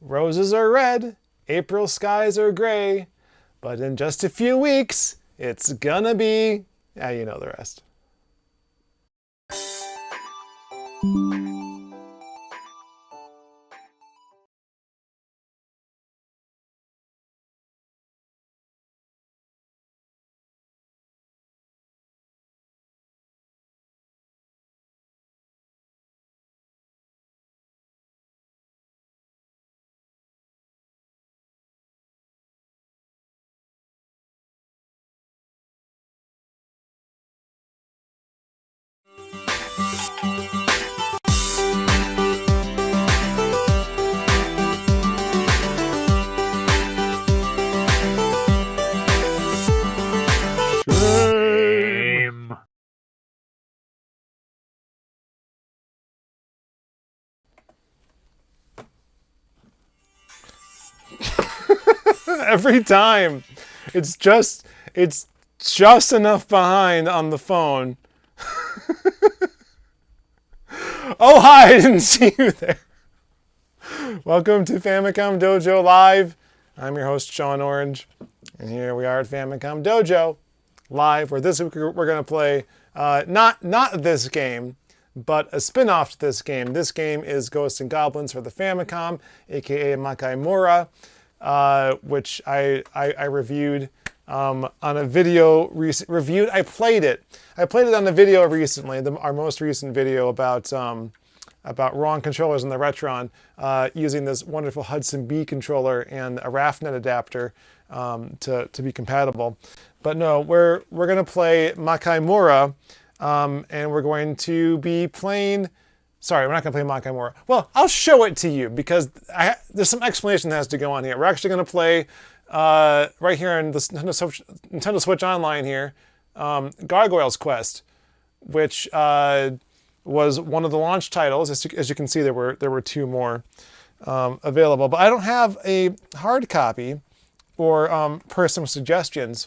Roses are red, April skies are gray, but in just a few weeks, it's gonna be... Yeah, you know the rest. Every time. It's just enough behind on the phone. Oh, hi, I didn't see you there. Welcome to Famicom Dojo Live. I'm your host, SeanOrange. And here we are at Famicom Dojo Live, where this week we're going to play not this game, but a spin-off to this game. This game is Ghosts and Goblins for the Famicom, aka Makaimura, which I reviewed on a video. I played it. I played it on a video recently, our most recent video about wrong controllers in the Retron, using this wonderful Hudson B controller and a RAFnet adapter to be compatible. But no, we're going to play Makaimura, and we're going to be playing... Sorry, we're not going to play Makaimura. Well, I'll show it to you because there's some explanation that has to go on here. We're actually going to play right here on the Nintendo Switch Online here, Gargoyle's Quest, which was one of the launch titles. As you can see, there were two more available. But I don't have a hard copy, or per some suggestions,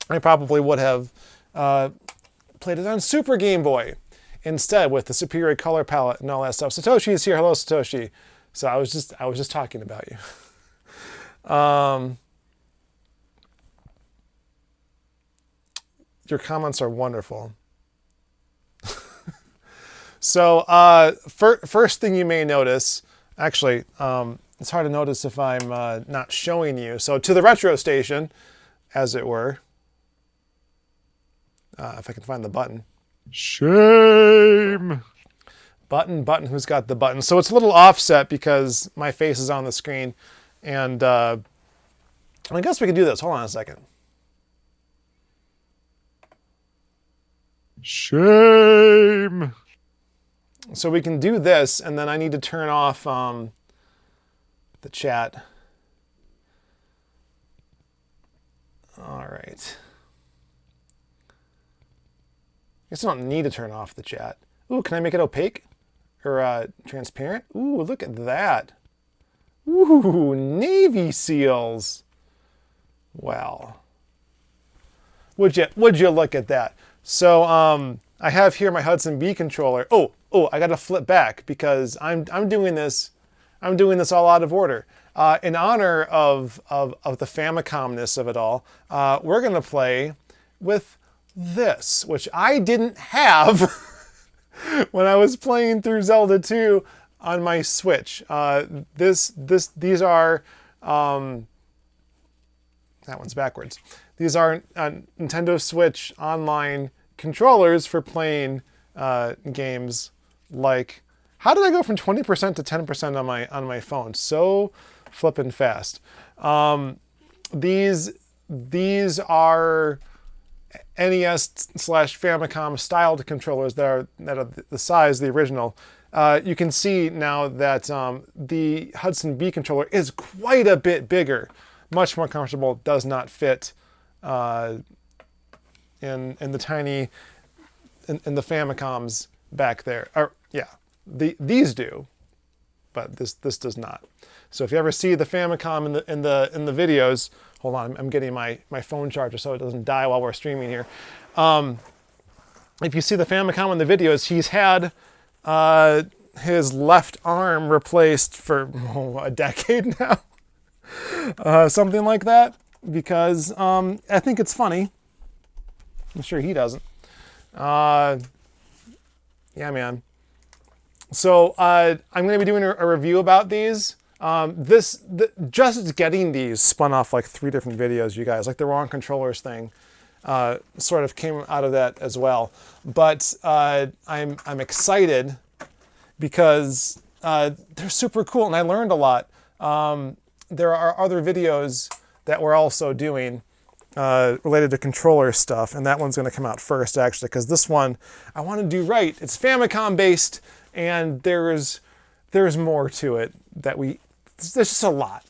I probably would have played it on Super Game Boy instead, with the superior color palette and all that stuff. Satoshi is here. Hello, Satoshi. So I was just talking about you. Your comments are wonderful. So first thing you may notice, actually, it's hard to notice if I'm not showing you. So to the retro station, as it were, if I can find the button. Shame. Button, who's got the button? So it's a little offset because my face is on the screen. And I guess we can do this. Hold on a second. Shame. So we can do this, and then I need to turn off the chat. All right. I guess I don't need to turn off the chat. Ooh, can I make it opaque? Or transparent? Ooh, look at that. Ooh, Navy SEALs. Wow. Would you look at that? So I have here my Hudson B controller. Oh, I got to flip back because I'm doing this all out of order. In honor of the Famicom-ness of it all, we're going to play with this, which I didn't have when I was playing through Zelda 2 on my Switch. These are that one's backwards. These are Nintendo Switch Online controllers for playing games like... How did I go from 20% to 10% on my phone? So flippin' fast. These are NES/Famicom styled controllers that are the size, the original. You can see now that the Hudson B controller is quite a bit bigger, much more comfortable, does not fit in the tiny, in the Famicoms back there. Or, yeah, these do, but this does not. So if you ever see the Famicom in the videos, hold on, I'm getting my phone charger so it doesn't die while we're streaming here. If you see the Famicom in the videos, he's had his left arm replaced for a decade now. Something like that, because I think it's funny. I'm sure he doesn't. Yeah, man. So I'm going to be doing a review about these. Just getting these spun off like 3 different videos, you guys. Like the wrong controllers thing sort of came out of that as well. But I'm excited because they're super cool, and I learned a lot. There are other videos that we're also doing related to controller stuff, and that one's going to come out first, actually, because this one I want to do right. It's Famicom based, and there's more to it that there's just a lot.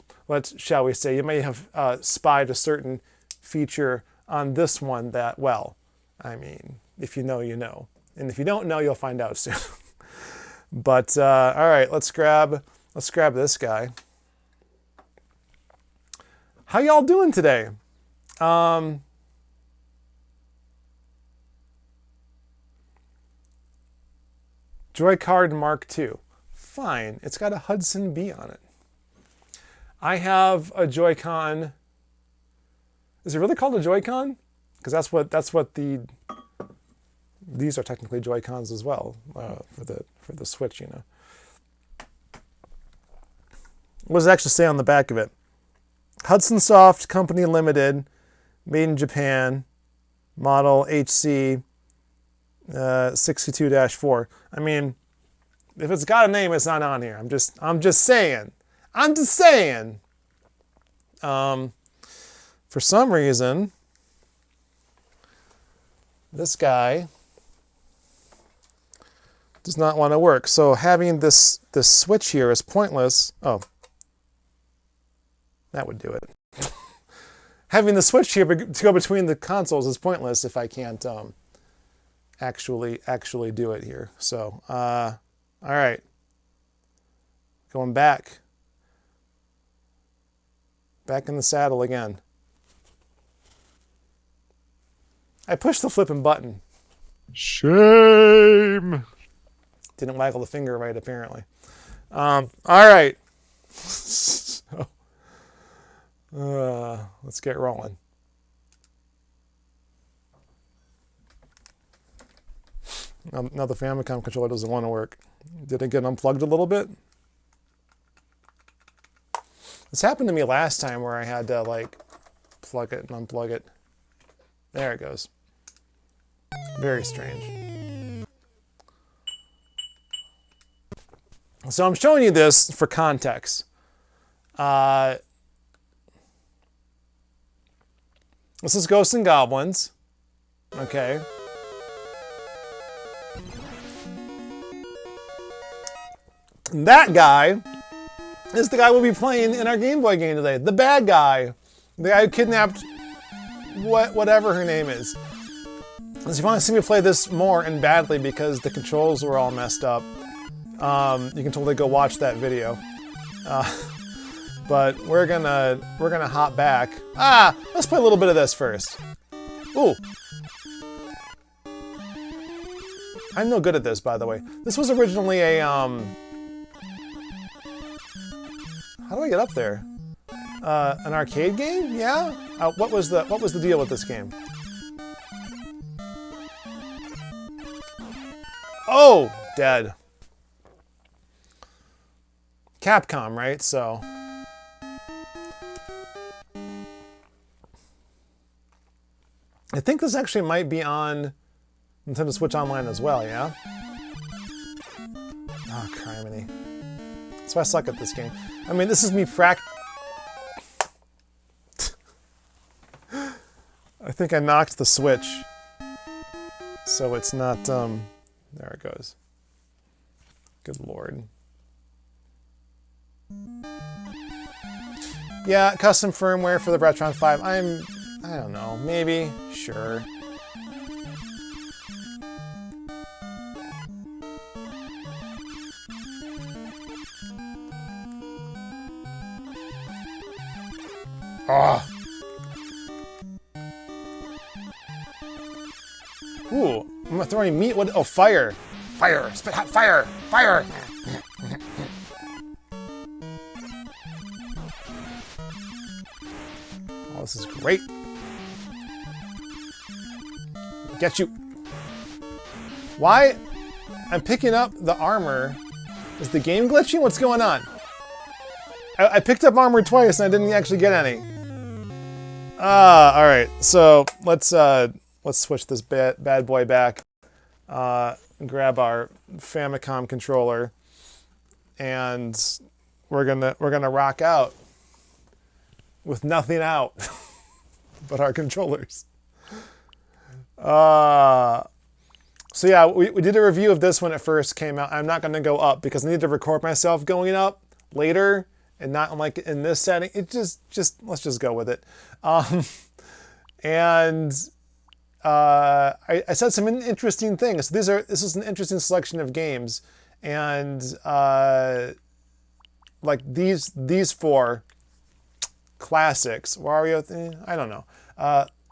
Shall we say? You may have spied a certain feature on this one that, well, I mean, if you know, you know, and if you don't know, you'll find out soon. But all right, let's grab this guy. How y'all doing today? Joy-Card Mark II. Fine. It's got a Hudson B on it. I have a Joy-Con. Is it really called a Joy-Con? Because that's what these are technically Joy-Cons as well for the Switch, you know. What does it actually say on the back of it? Hudson Soft Company Limited, made in Japan, model HC 62-4. I mean, if it's got a name, it's not on here. I'm just saying. For some reason, this guy does not want to work. So having this switch here is pointless. Oh, that would do it. Having the switch here to go between the consoles is pointless if I can't actually do it here. So, all right, going back in the saddle again. I pushed the flipping button. Shame. Didn't waggle the finger right, apparently. All right. So, let's get rolling. Now the Famicom controller doesn't want to work. Did it get unplugged a little bit? This happened to me last time where I had to like plug it and unplug it. There it goes. Very strange. So I'm showing you this for context. This is Ghosts and Goblins. Okay. And that guy is the guy we'll be playing in our Game Boy game today. The bad guy. The guy who kidnapped whatever her name is. So if you want to see me play this more and badly because the controls were all messed up, you can totally go watch that video. But we're gonna hop back. Let's play a little bit of this first. Ooh. I'm no good at this, by the way. This was originally a how do I get up there? An arcade game? Yeah? What was the deal with this game? Oh, dead. Capcom, right? So I think this actually might be on Nintendo Switch Online as well, yeah? Oh, criminy. That's why I suck at this game. I mean, this is me I think I knocked the Switch. So it's not, there it goes. Good lord. Yeah, custom firmware for the Retron 5. I don't know, maybe, sure. Ah. Ooh, I'm throwing meat. What? Oh, fire! Fire! Spit hot fire! Fire! Oh, this is great. Get you. Why? I'm picking up the armor. Is the game glitching? What's going on? I picked up armor twice and I didn't actually get any. All right. So let's switch this bad boy back. Grab our Famicom controller, and we're gonna rock out with nothing out but our controllers. So yeah, we did a review of this when it first came out. I'm not gonna go up because I need to record myself going up later and not like in this setting. It just let's just go with it. I said some interesting things. This is an interesting selection of games, and like these four classics. Wario, I don't know.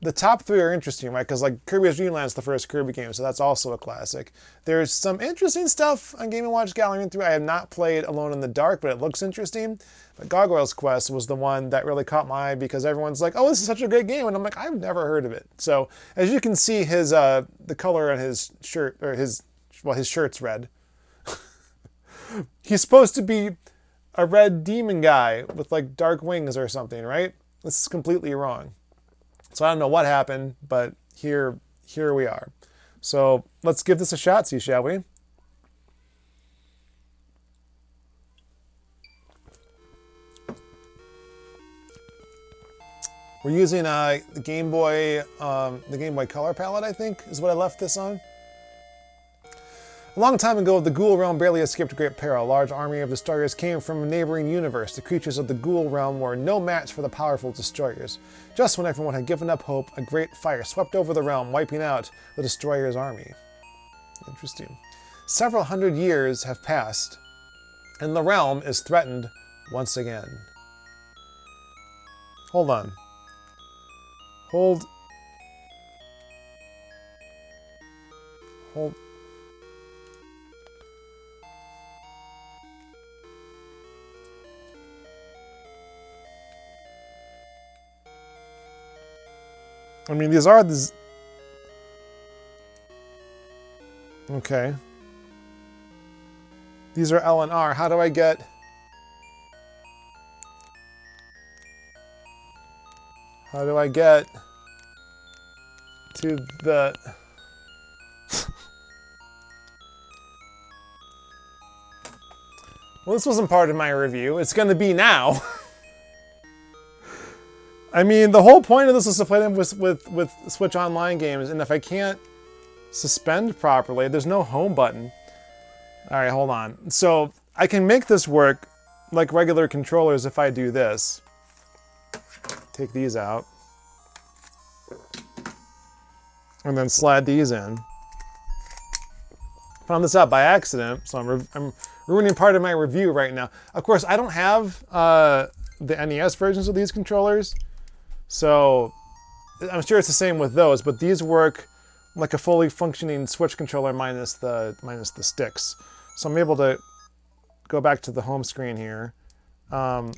The top three are interesting, right? Because like Kirby's Dream Land's the first Kirby game, so that's also a classic. There's some interesting stuff on Game & Watch Gallery 3. I have not played Alone in the Dark, but it looks interesting. But Gargoyle's Quest was the one that really caught my eye because everyone's like, "Oh, this is such a great game," and I'm like, "I've never heard of it." So as you can see, his the color on his shirt, or his shirt's red. He's supposed to be a red demon guy with like dark wings or something, right? This is completely wrong. So I don't know what happened, but here we are. So let's give this a shot, shall we? We're using the Game Boy Color palette, I think, is what I left this on. A long time ago, the Ghoul realm barely escaped great peril. A large army of destroyers came from a neighboring universe. The creatures of the Ghoul realm were no match for the powerful destroyers. Just when everyone had given up hope, a great fire swept over the realm, wiping out the destroyers' army. Interesting. Several hundred years have passed, and the realm is threatened once again. Hold on. Hold. I mean, these are these. Okay. These are L and R. How do I get? How do I get to the? Well, this wasn't part of my review. It's going to be now. I mean, the whole point of this is to play them with Switch Online games, and if I can't suspend properly, there's no home button. All right, hold on. So I can make this work like regular controllers if I do this. Take these out. And then slide these in. Found this out by accident, so I'm ruining part of my review right now. Of course, I don't have the NES versions of these controllers, so I'm sure it's the same with those, but these work like a fully functioning Switch controller minus the sticks. So I'm able to go back to the home screen here. I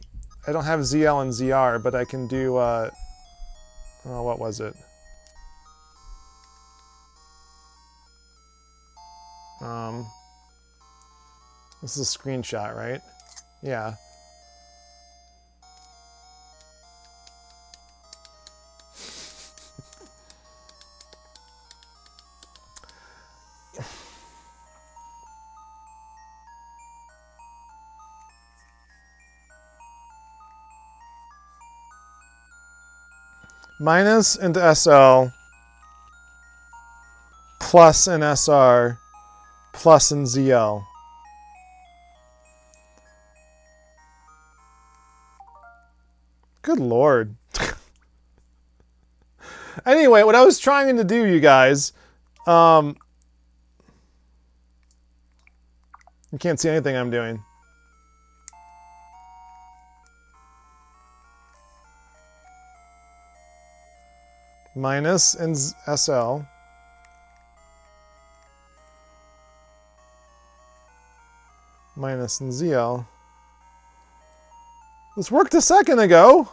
don't have ZL and ZR, but I can do, oh, what was it? This is a screenshot, right? Yeah. Minus into SL, plus in SR, plus in ZL. Good Lord. Anyway, what I was trying to do, you guys, you can't see anything I'm doing. Minus in SL. Minus in ZL. This worked a second ago.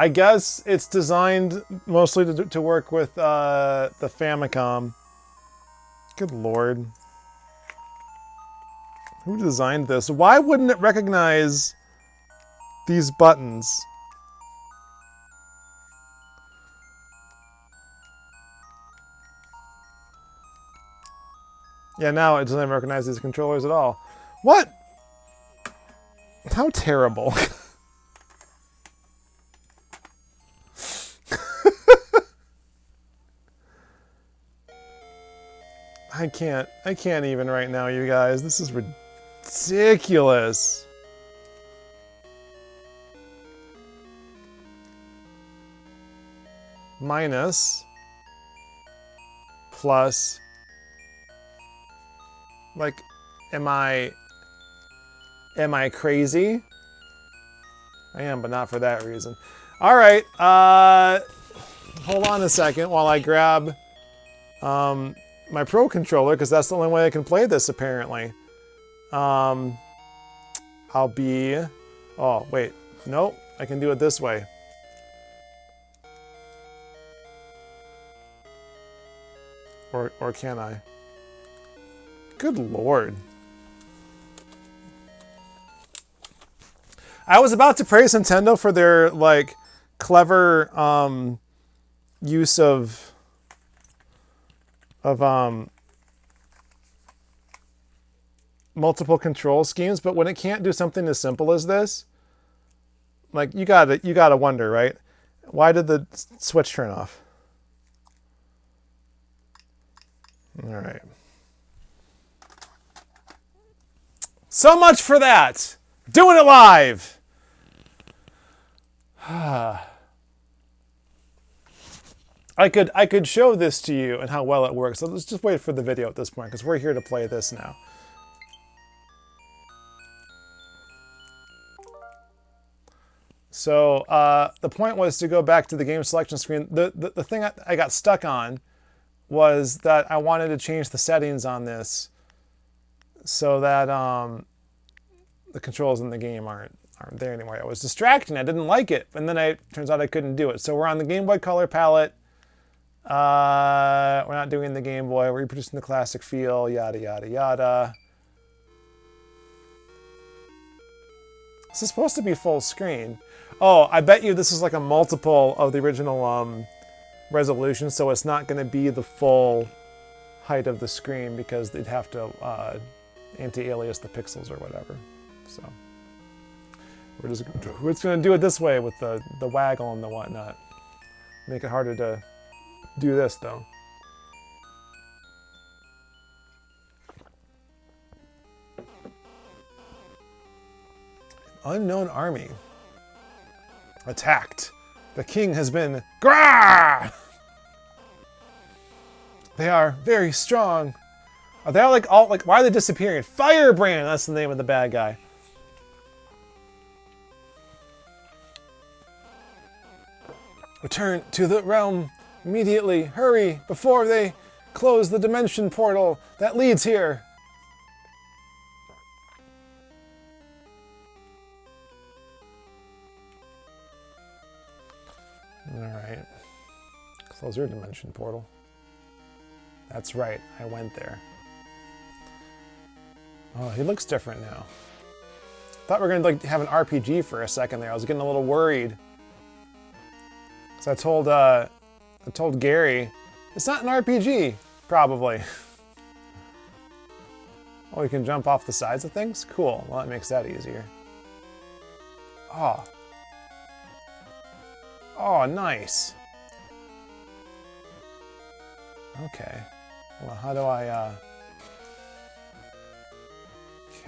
I guess it's designed mostly to work with the Famicom. Good lord. Who designed this? Why wouldn't it recognize these buttons? Yeah, now it doesn't recognize these controllers at all. What? How terrible. I can't even right now, you guys. This is ridiculous. Minus. Plus. Like, am I crazy? I am, but not for that reason. All right, hold on a second while I grab my Pro Controller, because that's the only way I can play this, apparently. I'll be... Oh, wait. Nope, I can do it this way. Or can I? Good lord. I was about to praise Nintendo for their, like, clever use of multiple control schemes, but when it can't do something as simple as this, like, you gotta wonder, right? Why did the switch turn off? All right. So much for that. Doing it live. I could show this to you and how well it works. So let's just wait for the video at this point, because we're here to play this now. So the point was to go back to the game selection screen. The thing I got stuck on was that I wanted to change the settings on this so that the controls in the game aren't there anymore. It was distracting. I didn't like it, and then turns out I couldn't do it. So we're on the Game Boy Color palette. We're not doing the Game Boy. We're reproducing the classic feel. Yada yada yada. This is supposed to be full screen. Oh, I bet you this is like a multiple of the original resolution, so it's not going to be the full height of the screen because they'd have to anti-alias the pixels or whatever. So we're just going to do it this way with the waggle and the whatnot. Make it harder to do this though. Unknown army attacked. The king has been Grah! They are very strong. Are they all like why are they disappearing? Firebrand, that's the name of the bad guy. Return to the realm immediately. Hurry before they close the dimension portal that leads here. Alright. Close your dimension portal. That's right, I went there. Oh, he looks different now. Thought we were gonna have an RPG for a second there. I was getting a little worried. So I told Gary, it's not an RPG, probably. Oh, you can jump off the sides of things? Cool, well that makes that easier. Oh. Oh, nice. Okay. Well, how do I,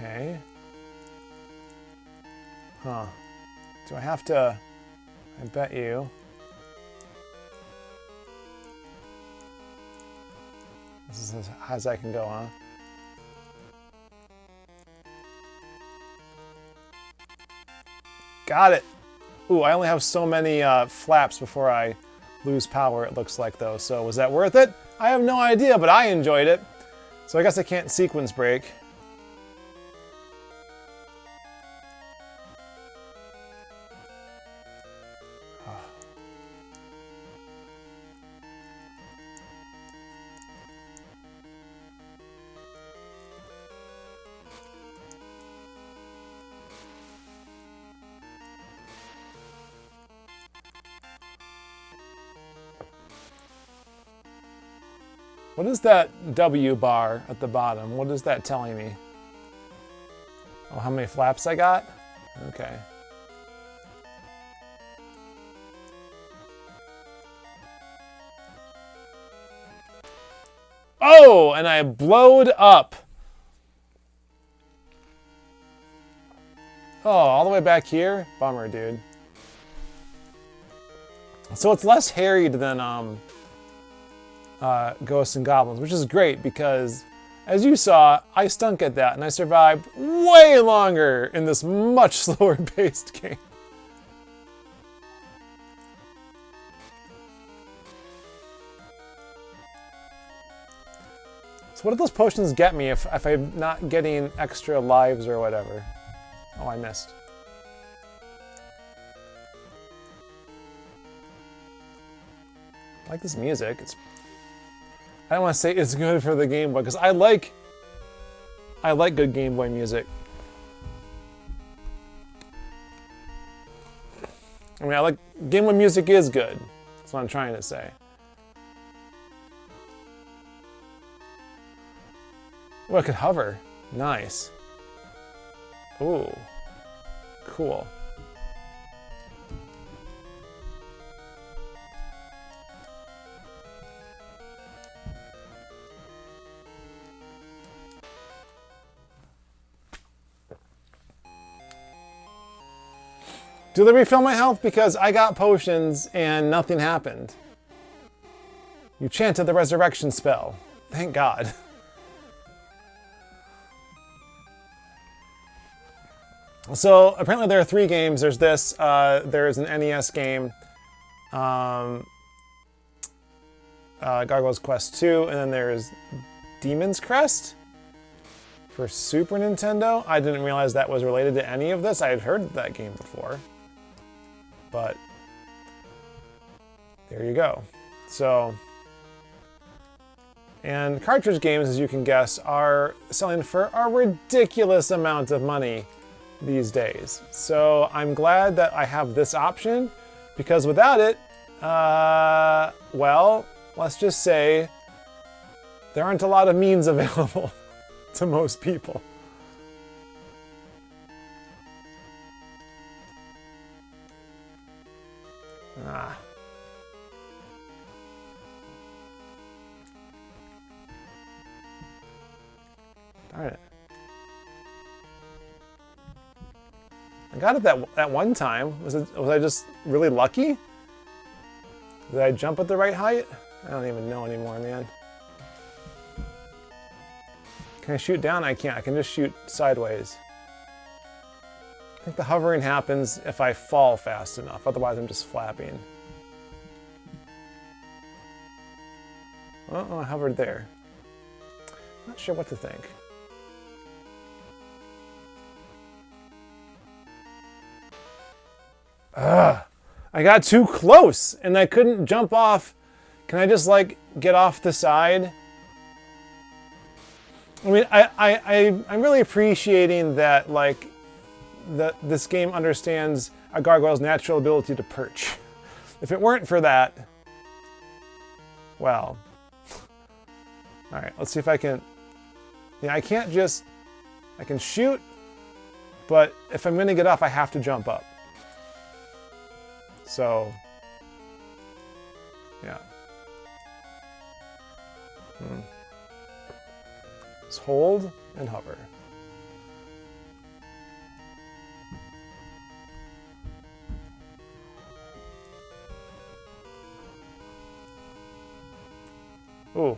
Okay. Huh. Do I have to... I bet you... This is as high as I can go, huh? Got it! Ooh, I only have so many flaps before I lose power, it looks like, though. So was that worth it? I have no idea, but I enjoyed it. So I guess I can't sequence break. Oh. What is that W bar at the bottom? What is that telling me? Oh, how many flaps I got? Okay. Oh, and I blowed up. Oh, all the way back here? Bummer, dude. So it's less harried than Ghosts and Goblins, which is great because, as you saw, I stunk at that and I survived way longer in this much slower paced game. So what do those potions get me if I'm not getting extra lives or whatever? Oh, I missed. I like this music. I don't want to say it's good for the Game Boy because I like good Game Boy music. I mean, Game Boy music is good. That's what I'm trying to say. Oh, I could hover. Nice. Ooh. Cool. Do they refill my health? Because I got potions and nothing happened. You chanted the resurrection spell. Thank God. So apparently there are 3 games. There's this, there's an NES game, Gargoyle's Quest 2, and then there's Demon's Crest for Super Nintendo. I didn't realize that was related to any of this. I had heard of that game before, but there you go. So, and cartridge games, as you can guess, are selling for a ridiculous amount of money these days. So I'm glad that I have this option, because without it, well, let's just say there aren't a lot of means available to most people. Ah. Darn it. I got it that one time. Was I just really lucky? Did I jump at the right height? I don't even know anymore, man. Can I shoot down? I can't. I can just shoot sideways. I think the hovering happens if I fall fast enough. Otherwise, I'm just flapping. Oh, I hovered there. Not sure what to think. Ugh, I got too close and I couldn't jump off. Can I just like get off the side? I mean, I'm really appreciating that like this game understands a gargoyle's natural ability to perch. If it weren't for that, well, all right, let's see if I can. Yeah, I can't just, I can shoot, but if I'm gonna get off, I have to jump up. So, yeah. Just hold and hover. Ooh.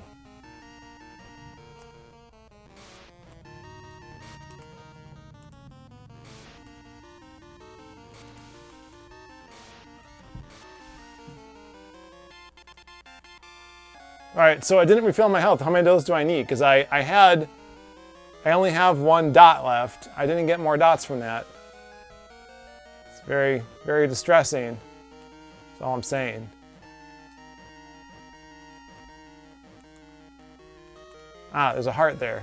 All right, so I didn't refill my health. How many of those do I need? Because I only have 1 dot left. I didn't get more dots from that. It's very, very distressing. That's all I'm saying. Ah, there's a heart there.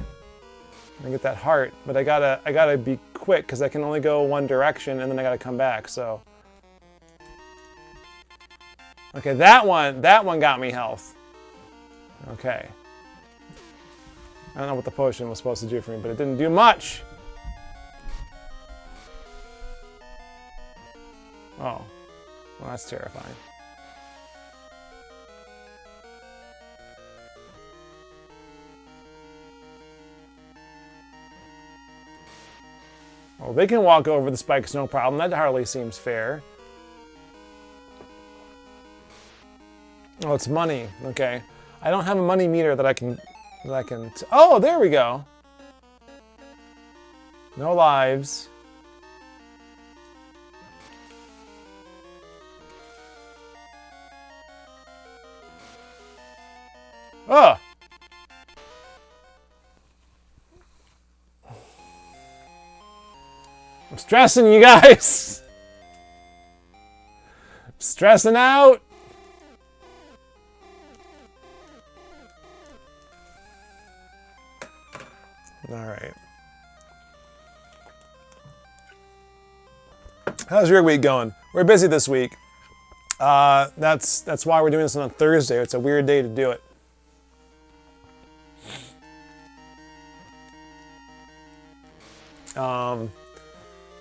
I get that heart, but I gotta be quick because I can only go one direction and then I gotta come back. So, okay, that one got me health. Okay, I don't know what the potion was supposed to do for me, but it didn't do much. Oh, well, that's terrifying. Well, they can walk over the spikes, no problem. That hardly seems fair. Oh, it's money. Okay. I don't have a money meter that I can... Oh, there we go. No lives. Oh! I'm stressing, you guys! I'm stressing out! Alright. How's your week going? We're busy this week. That's why we're doing this on a Thursday. It's a weird day to do it.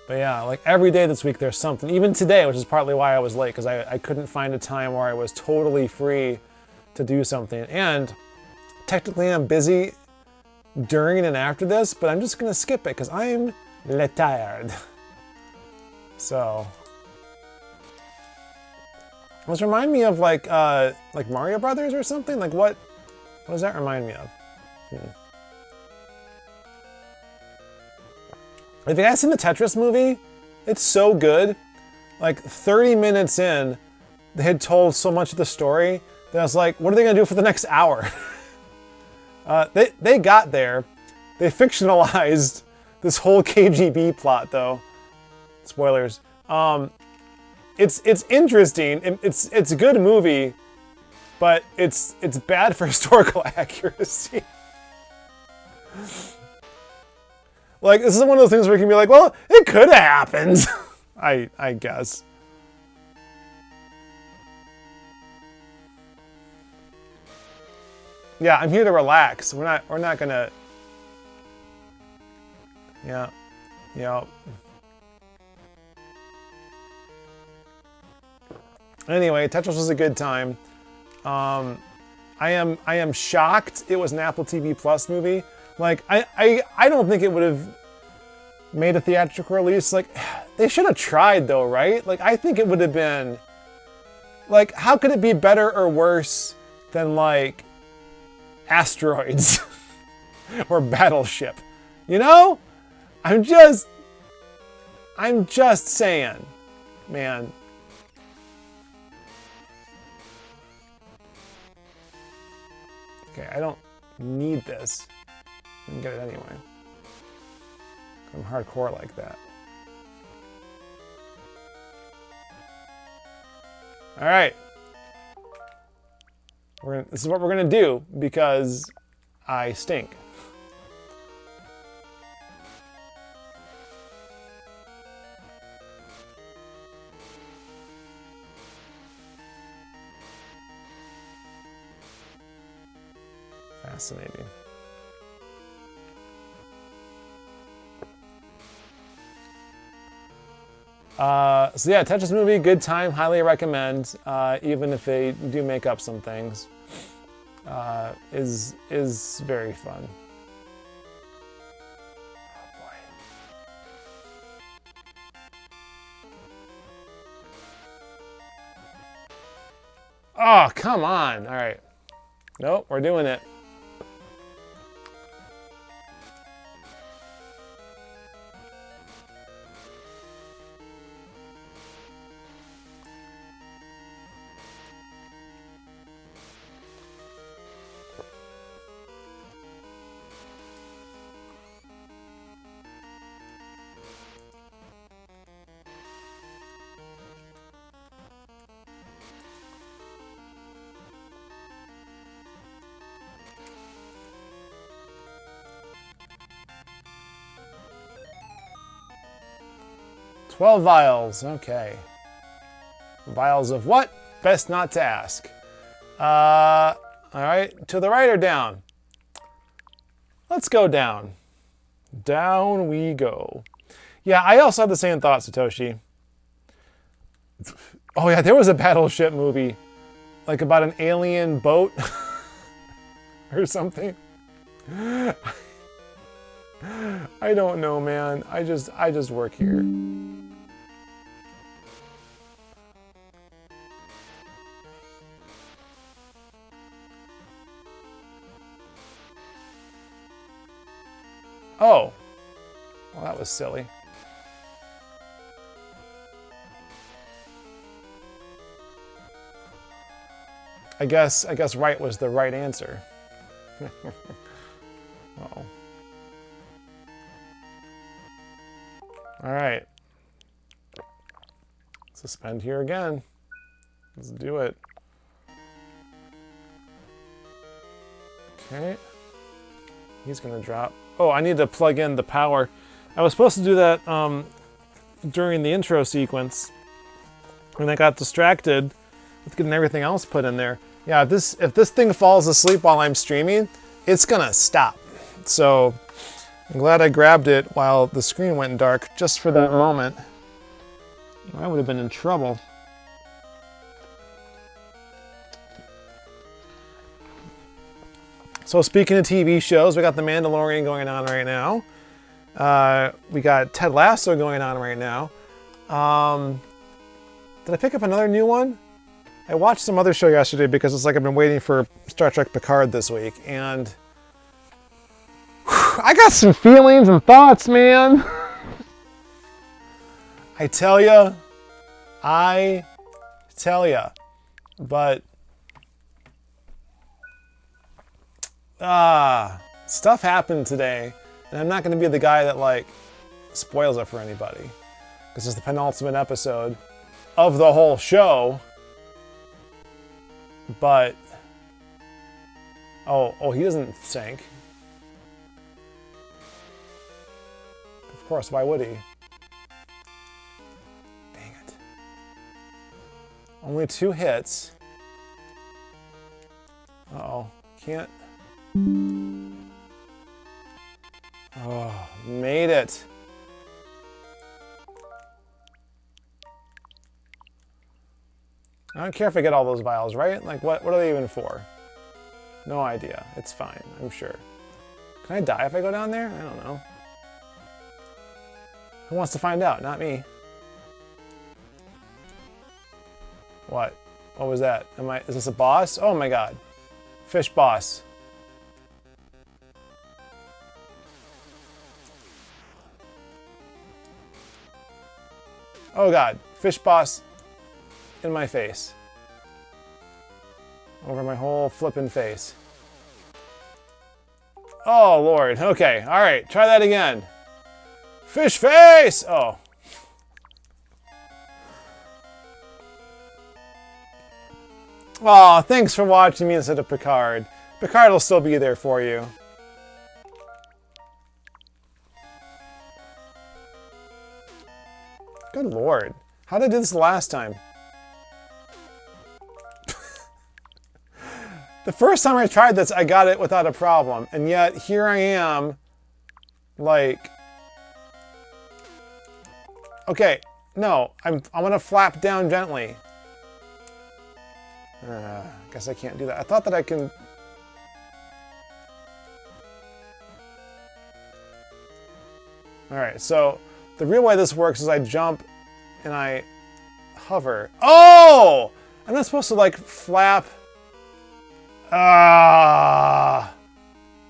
But yeah, like every day this week there's something. Even today, which is partly why I was late, because I couldn't find a time where I was totally free to do something. And technically I'm busy during and after this, but I'm just gonna skip it because I'm tired. So, does it remind me of like Mario Brothers or something? Like what does that remind me of? Have you guys seen the Tetris movie? It's so good. Like 30 minutes in, they had told so much of the story that I was like, what are they gonna do for the next hour? They got there. They fictionalized this whole KGB plot though. Spoilers. It's interesting. It's a good movie, but it's bad for historical accuracy. Like, this is one of those things where you can be like, well, it could have happened. I guess. Yeah, I'm here to relax. We're not gonna. Yeah. Yeah. Anyway, Tetris was a good time. I am shocked it was an Apple TV Plus movie. Like, I don't think it would have made a theatrical release. Like, they should have tried though, right? Like, I think it would have been, like, how could it be better or worse than, like, Asteroids or Battleship? You know? I'm just saying, man. Okay, I don't need this. I can get it anyway. I'm hardcore like that. All right. This is what we're gonna do because I stink. Fascinating. So yeah, Tetris movie, good time, highly recommend. Even if they do make up some things, is very fun. Oh boy. Oh, come on. All right. Nope, we're doing it. $12 vials, okay. Vials of what? Best not to ask. All right, to the right or down? Let's go down. Down we go. Yeah, I also had the same thought, Satoshi. Oh yeah, there was a Battleship movie. Like about an alien boat or something. I don't know, man. I just work here. Oh. Well, that was silly. I guess right was the right answer. Uh-oh. All right. Suspend here again. Let's do it. Okay. He's gonna drop. Oh, I need to plug in the power. I was supposed to do that during the intro sequence, and I got distracted with getting everything else put in there. Yeah, if this thing falls asleep while I'm streaming, it's gonna stop. So I'm glad I grabbed it while the screen went dark just for that moment. I would have been in trouble. So speaking of TV shows, we got The Mandalorian going on right now. We got Ted Lasso going on right now. Did I pick up another new one? I watched some other show yesterday because it's like I've been waiting for Star Trek Picard this week, and I got some feelings and thoughts, man. I tell ya. But stuff happened today, and I'm not going to be the guy that like spoils it for anybody, because it's the penultimate episode of the whole show. But oh, he doesn't sink. Of course, why would he? Dang it. Only 2 hits. Uh-oh, can't. Oh, made it. I don't care if I get all those vials, right? Like, what are they even for? No idea. It's fine, I'm sure. Can I die if I go down there? I don't know. Who wants to find out? Not me. What? What was that? Is this a boss? Oh my god. Fish boss. Oh god. Fish boss in my face. Over my whole flippin' face. Oh lord. Okay. Alright. Try that again. Fish face! Oh. Aw, thanks for watching me instead of Picard. Picard will still be there for you. Good lord. How did I do this the last time? The first time I tried this, I got it without a problem. And yet, here I am, like... Okay, no, I'm gonna flap down gently. Guess I can't do that. I thought that I can... Alright, so the real way this works is I jump and I hover. Oh! I'm not supposed to like flap.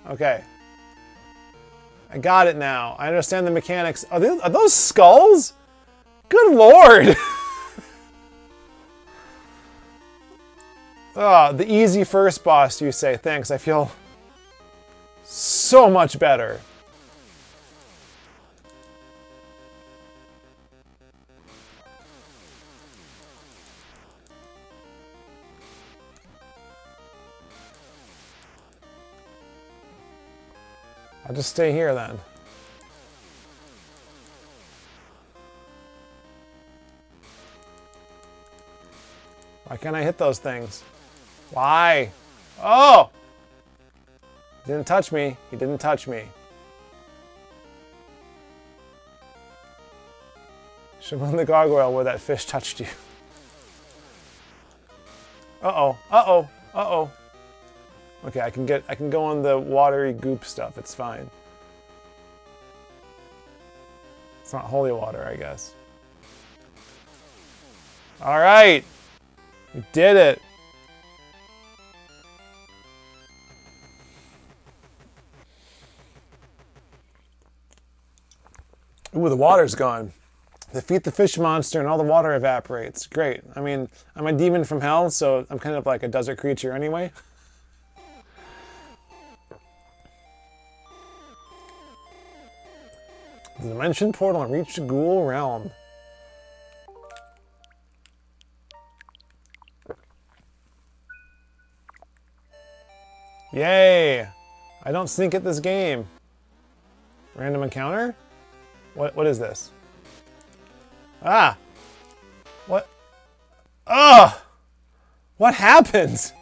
Okay. I got it now. I understand the mechanics. Are those skulls? Good lord! Oh, the easy first boss, you say. Thanks, I feel so much better. I'll just stay here then. Why can't I hit those things? Why? Oh! Didn't touch me. He didn't touch me. Should have won the gargoyle where that fish touched you. Uh-oh. Uh-oh. Uh-oh. Okay, I can go on the watery goop stuff. It's fine. It's not holy water, I guess. All right. We did it. Ooh, the water's gone. Defeat the fish monster and all the water evaporates. Great. I mean, I'm a demon from hell, so I'm kind of like a desert creature anyway. The dimension portal and reach the ghoul realm. Yay! I don't sneak at this game. Random encounter? What is this? Ah! What? Ugh! What happens?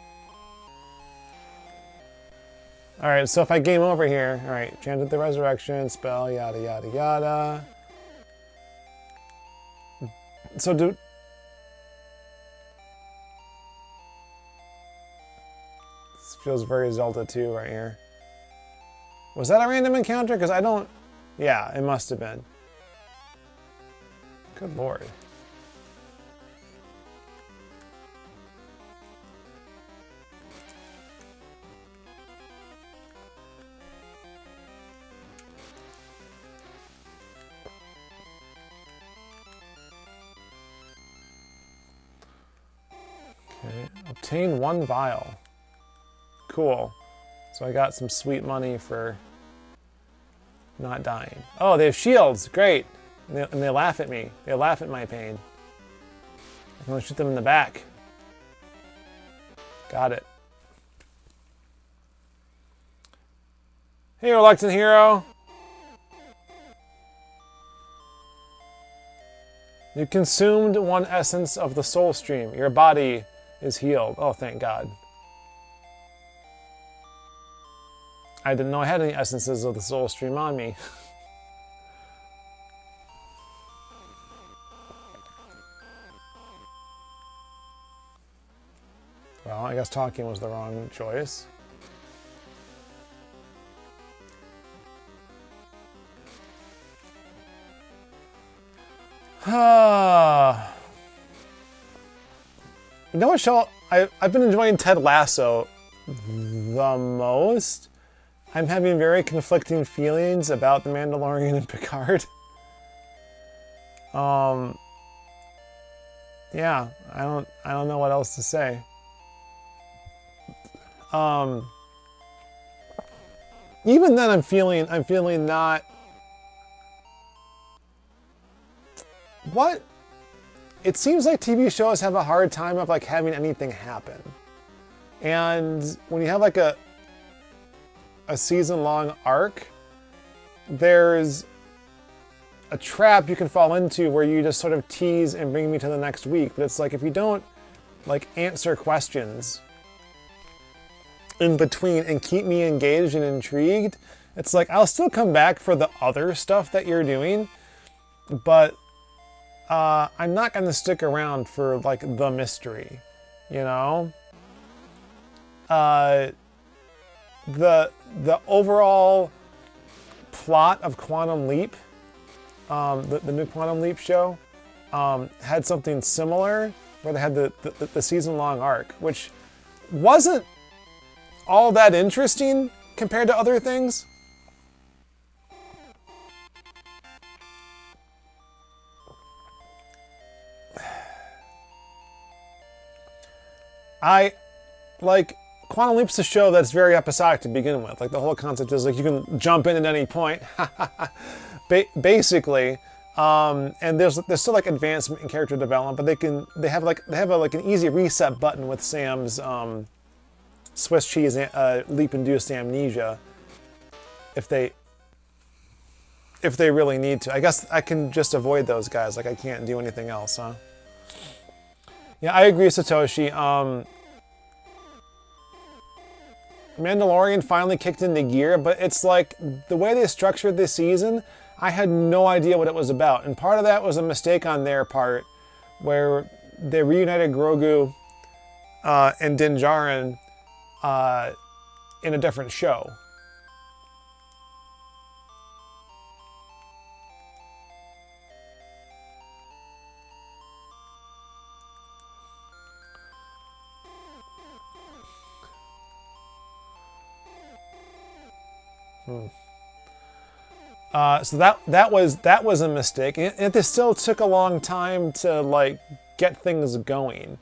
Alright, so if I game over here, alright, chanted the resurrection, spell, yada yada yada. So this feels very Zelda 2 right here. Was that a random encounter? Because I don't... Yeah, it must have been. Good lord. Okay, obtain 1 vial. Cool. So I got some sweet money for not dying. Oh, they have shields. Great. And they laugh at me. They laugh at my pain. I'm going to shoot them in the back. Got it. Hey, reluctant hero. You consumed 1 essence of the soul stream. Your body is healed. Oh, thank God. I didn't know I had any essences of the soul stream on me. Well, I guess talking was the wrong choice. You know what show I've been enjoying Ted Lasso the most? I'm having very conflicting feelings about The Mandalorian and Picard. Yeah, I don't know what else to say. Even then I'm feeling not... What? It seems like TV shows have a hard time of like having anything happen. And when you have like a season-long arc, there's a trap you can fall into where you just sort of tease and bring me to the next week. But it's like if you don't like answer questions in between and keep me engaged and intrigued, it's like I'll still come back for the other stuff that you're doing, but I'm not going to stick around for like the mystery, you know? The overall plot of Quantum Leap, the new Quantum Leap show, had something similar where they had the season-long arc, which wasn't all that interesting compared to other things. Quantum Leap's a show that's very episodic to begin with. Like the whole concept is like you can jump in at any point, basically. And there's still like advancement in character development, but they have an easy reset button with Sam's Swiss cheese leap-induced amnesia, if they really need to. I guess I can just avoid those guys. Like I can't do anything else, huh? Yeah, I agree, Satoshi. Mandalorian finally kicked into gear, but it's like the way they structured this season, I had no idea what it was about. And part of that was a mistake on their part, where they reunited Grogu and Din Djarin in a different show. So that was a mistake, and it still took a long time to like get things going.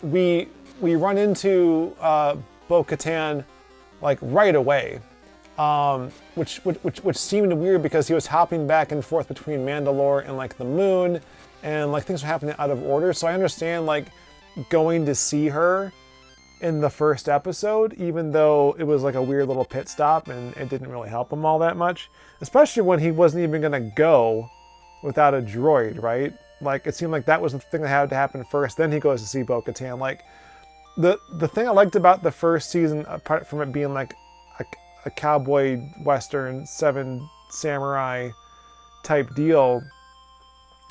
We run into Bo-Katan like right away, which seemed weird because he was hopping back and forth between Mandalore and like the moon, and like things were happening out of order. So I understand like going to see her in the first episode, even though it was like a weird little pit stop and it didn't really help him all that much, especially when he wasn't even gonna go without a droid, right? Like it seemed like that was the thing that had to happen first, then he goes to see Bo-Katan. Like the thing I liked about the first season, apart from it being like a cowboy western, 7 samurai type deal,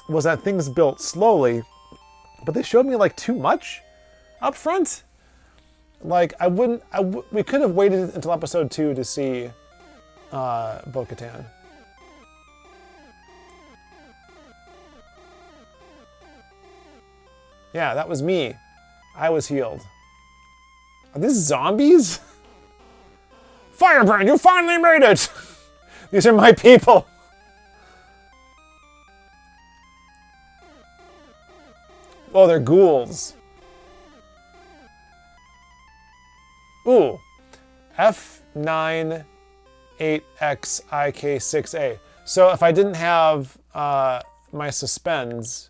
was that things built slowly, but they showed me like too much up front. Like we could have waited until episode 2 to see Bo-Katan. Yeah, that was me. I was healed. Are these zombies? Firebrand, you finally made it! These are my people. Oh, they're ghouls. Ooh, F9 8XIK6A. So if I didn't have my suspends,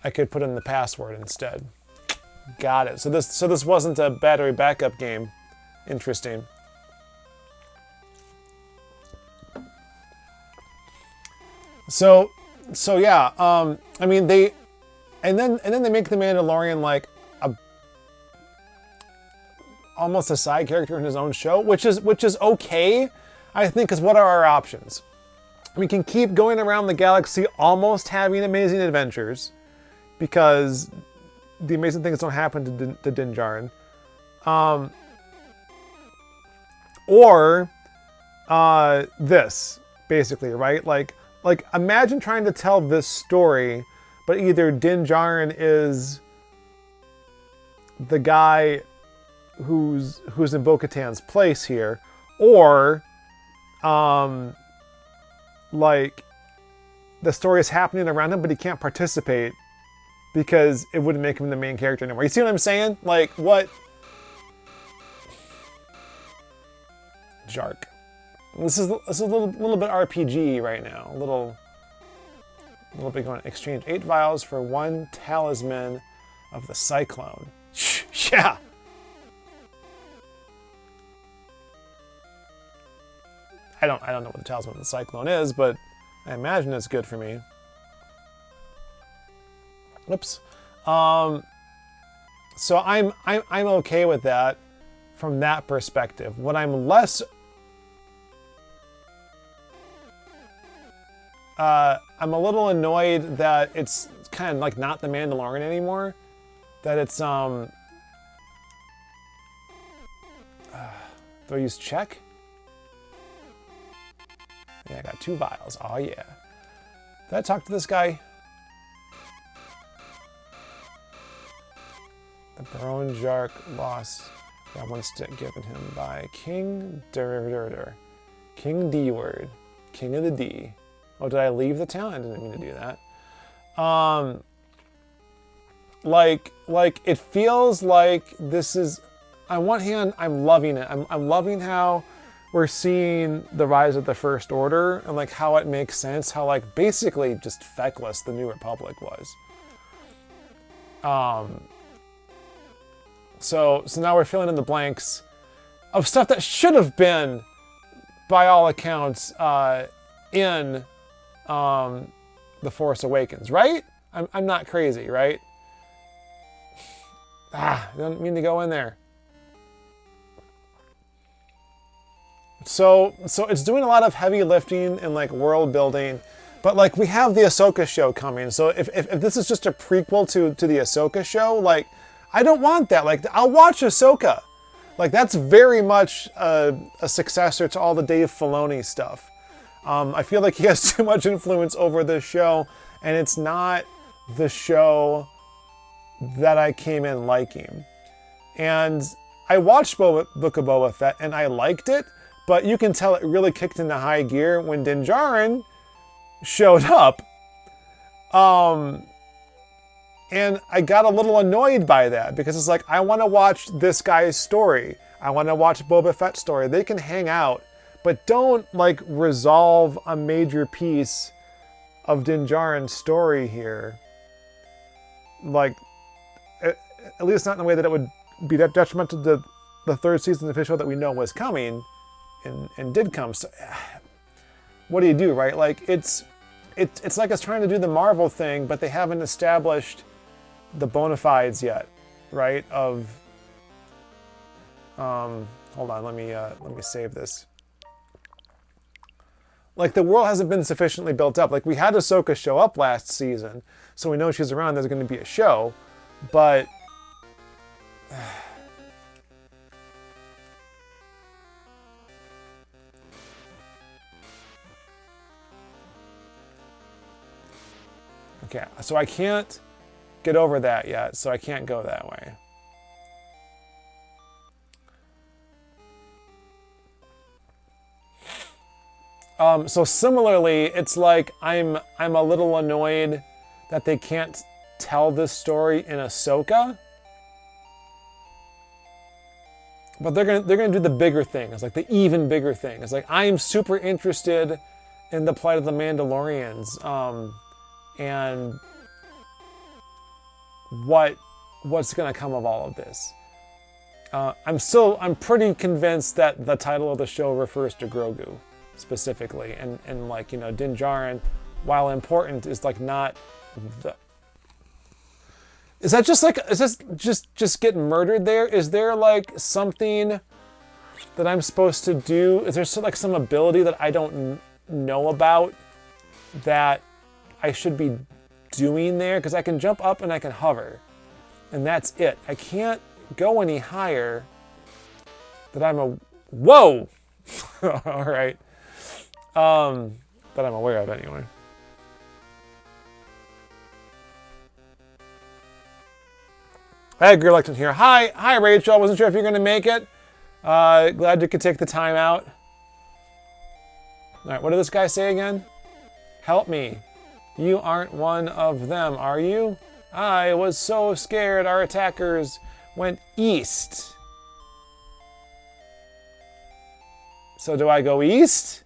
I could put in the password instead. Got it. So this wasn't a battery backup game. Interesting. So yeah. I mean and then they make the Mandalorian like almost a side character in his own show, which is okay, I think, because what are our options? We can keep going around the galaxy almost having amazing adventures, because the amazing things don't happen to Din Djarin. Or this, basically, right? Like imagine trying to tell this story, but either Din Djarin is the guy who's in Bo-Katan's place here, or like the story is happening around him, but he can't participate because it wouldn't make him the main character anymore. You see what I'm saying? Like what? Jark. This is a little bit RPG right now. A little bit going. Exchange 8 vials for 1 talisman of the Cyclone. Yeah. I don't know what the talisman of the Cyclone is, but I imagine it's good for me. Whoops. So I'm okay with that from that perspective. What I'm less I'm a little annoyed that it's kind of like not the Mandalorian anymore. That it's do I use check? Yeah, I got 2 vials. Oh yeah. Did I talk to this guy? The Baron Jark lost that 1 stick given him by King Dur. King D word. King of the D. Oh, did I leave the town? I didn't mean to do that. Like it feels like this is, on one hand, I'm loving it. I'm loving how we're seeing the rise of the First Order and like how it makes sense, how like basically just feckless the New Republic was. So now we're filling in the blanks of stuff that should have been, by all accounts, in The Force Awakens, right? I'm not crazy, right? I don't mean to go in there. So it's doing a lot of heavy lifting and like world building, but like we have the Ahsoka show coming. So if this is just a prequel to the Ahsoka show, like I don't want that. Like I'll watch Ahsoka. Like that's very much a successor to all the Dave Filoni stuff. I feel like he has too much influence over this show, and it's not the show that I came in liking. And I watched Book of Boba Fett, and I liked it, but you can tell it really kicked into high gear when Din Djarin showed up. And I got a little annoyed by that, because it's like, I want to watch this guy's story. I want to watch Boba Fett's story. They can hang out, but don't like resolve a major piece of Din Djarin's story here. Like, at least not in a way that it would be detrimental to the third season of the show that we know was coming and did come. So what do you do, right? Like it's like it's trying to do the Marvel thing, but they haven't established the bona fides yet, right? Of hold on, let me save this. Like the world hasn't been sufficiently built up. Like we had Ahsoka show up last season, so we know she's around. There's going to be a show, but okay, so I can't get over that yet, so I can't go that way. So similarly, it's like I'm a little annoyed that they can't tell this story in Ahsoka, but they're gonna do the bigger thing. It's like the even bigger thing. It's like I am super interested in the plight of the Mandalorians, and what's gonna come of all of this. I'm pretty convinced that the title of the show refers to Grogu specifically, and like, you know, Din Djarin, while important, is like not the. Is that just like, is this just getting murdered there? Is there like something that I'm supposed to do? Is there like some ability that I don't know about that I should be doing there? Because I can jump up and I can hover, and that's it. I can't go any higher that I'm a, whoa! All right. That I'm aware of anyway. Hey, Girl Electon here. Hi, Rachel. I wasn't sure if you're going to make it. Glad you could take the time out. All right, what did this guy say again? Help me. You aren't one of them, are you? I was so scared our attackers went east. So do I go east?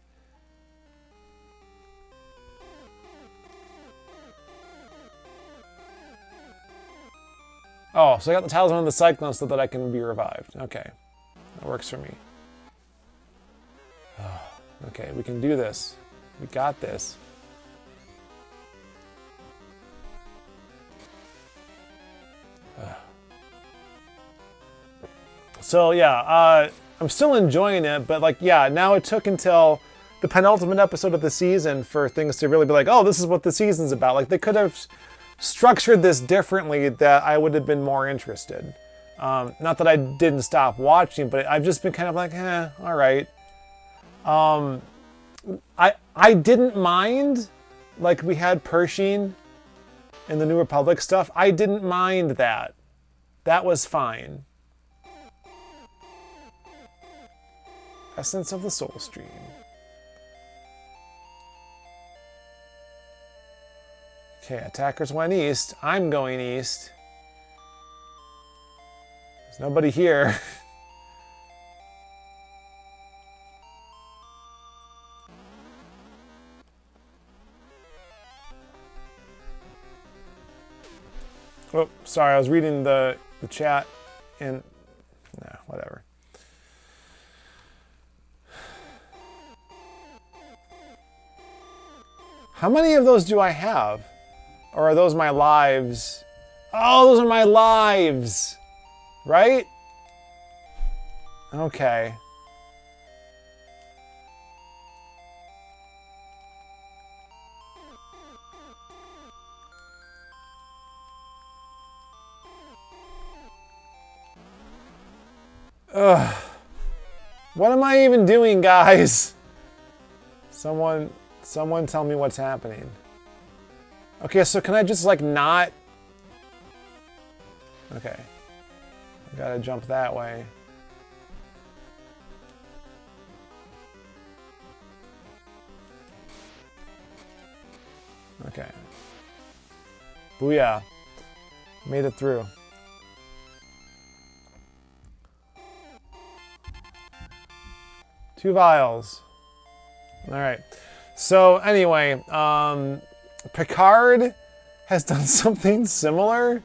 Oh, so I got the talisman of the Cyclone so that I can be revived. Okay, that works for me. Oh, okay, we can do this. We got this. So yeah, I'm still enjoying it, but like, yeah, now it took until the penultimate episode of the season for things to really be like, oh, this is what the season's about. Like, they could have structured this differently that I would have been more interested. Not that I didn't stop watching, but I've just been kind of like, all right. I didn't mind, like we had Pershing in the New Republic stuff. I didn't mind that. That was fine. Essence of the Soul Stream. Okay, attackers went east. I'm going east. There's nobody here. Oh, sorry, I was reading the chat and nah, whatever. How many of those do I have? Or are those my lives? Oh, those are my lives, right? Okay. Ugh. What am I even doing, guys? Someone tell me what's happening. Okay, so can I just like not? Okay. I gotta jump that way. Okay. Booyah. Made it through. Two vials. All right. So anyway, Picard has done something similar.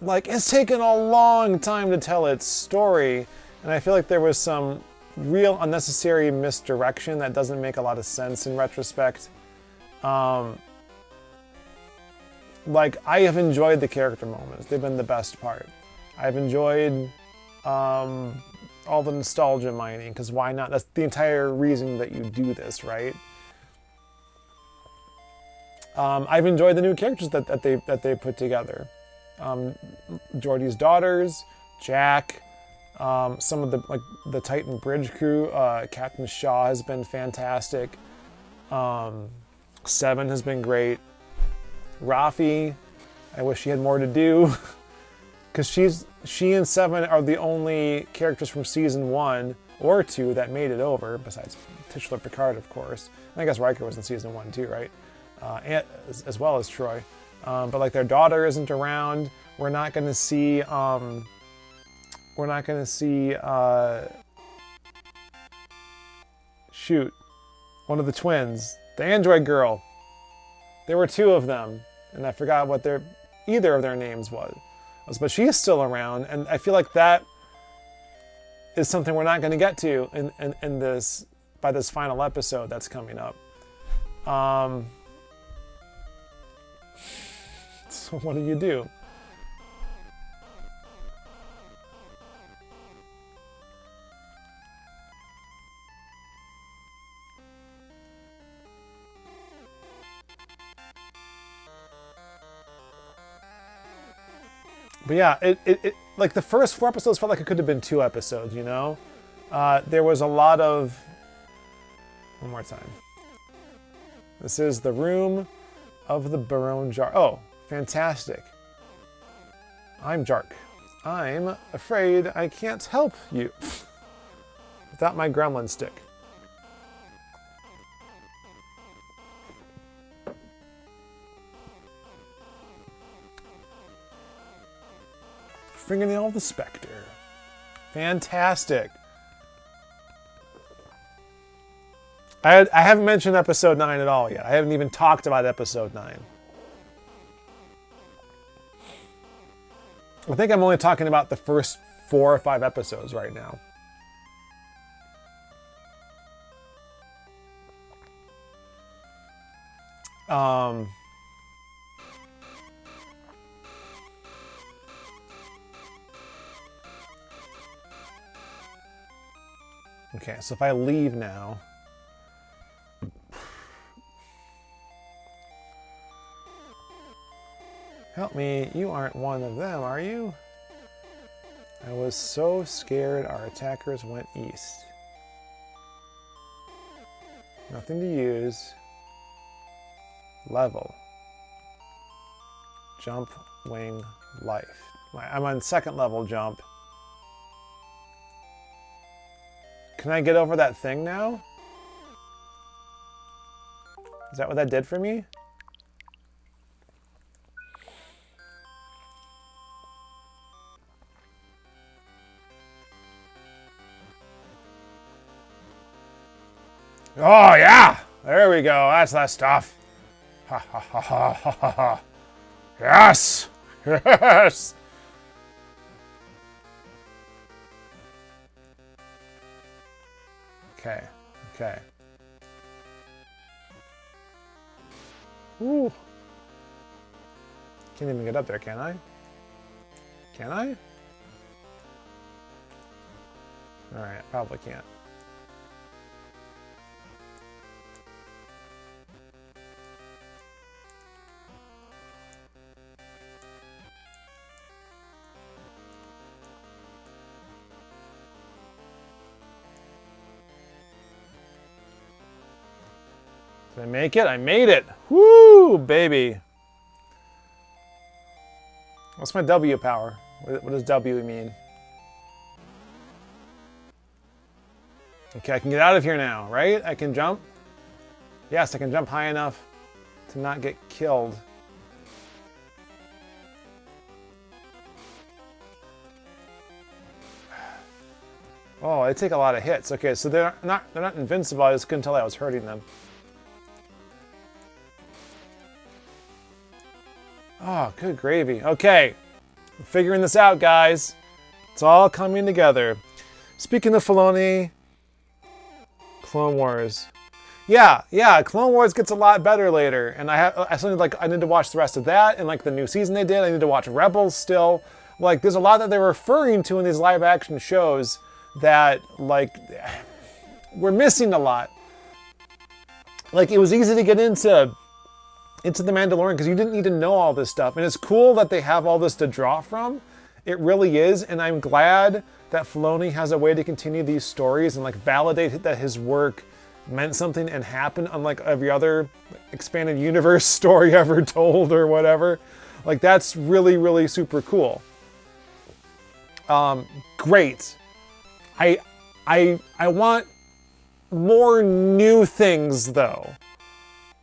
Like, it's taken a long time to tell its story, and I feel like there was some real unnecessary misdirection that doesn't make a lot of sense in retrospect. Like, I have enjoyed the character moments. They've been the best part. I've enjoyed all the nostalgia mining, because why not? That's the entire reason that you do this, right? I've enjoyed the new characters that they put together. Geordi's daughters, Jack, some of the Titan Bridge crew. Captain Shaw has been fantastic. Seven has been great. Rafi, I wish she had more to do, because she and Seven are the only characters from season 1 or 2 that made it over, besides Titular Picard, of course. And I guess Riker was in season 1 too, right? And, as well as Troy. But like their daughter isn't around. We're not going to see. Shoot, one of the twins, the android girl. There were 2 of them, and I forgot what either of their names was. But she's still around, and I feel like that is something we're not going to get to in this by this final episode that's coming up. So what do you do? But yeah, it like the first 4 episodes felt like it could have been 2 episodes, you know? There was a lot of... One more time. This is the room of the Barone Jar. Oh, fantastic. I'm Jark. I'm afraid I can't help you without my gremlin stick. Fingernail of the Spectre. Fantastic. I haven't mentioned episode 9 at all yet. I haven't even talked about episode 9. I think I'm only talking about the first 4 or 5 episodes right now. Okay, so if I leave now... Help me, you aren't one of them, are you? I was so scared our attackers went east. Nothing to use. Level. Jump, wing, life. I'm on 2nd level jump. Can I get over that thing now? Is that what that did for me? Oh yeah! There we go. That's that stuff. Ha ha ha ha ha ha ha. Yes! Yes! Okay. Okay. Ooh. Can't even get up there, can I? Can I? Alright, probably can't. Did I make it? I made it! Woo, baby! What's my W power? What does W mean? Okay, I can get out of here now, right? I can jump? Yes, I can jump high enough to not get killed. Oh, they take a lot of hits. Okay, so they're not invincible. I just couldn't tell I was hurting them. Oh, good gravy. Okay, we're figuring this out, guys. It's all coming together. Speaking of Filoni, Clone Wars. Yeah, Clone Wars gets a lot better later, and I need to watch the rest of that and like the new season they did. I need to watch Rebels still. Like, there's a lot that they're referring to in these live action shows that like we're missing a lot. Like, it was easy to get into The Mandalorian because you didn't need to know all this stuff, and it's cool that they have all this to draw from. It really is, and I'm glad that Filoni has a way to continue these stories and like validate that his work meant something and happened, unlike every other expanded universe story ever told or whatever. Like, that's really, really super cool. Great. I want more new things though.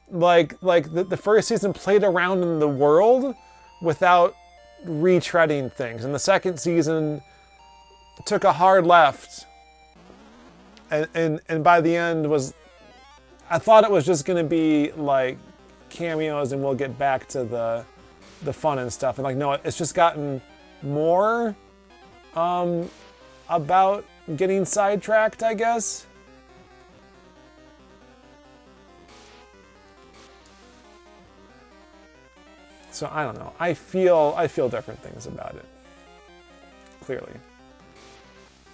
Like the first season played around in the world without retreading things, and the second season took a hard left. And by the end I thought it was just going to be like cameos and we'll get back to the fun and stuff. And like, no, it's just gotten more about getting sidetracked, I guess. So I don't know. I feel different things about it. Clearly.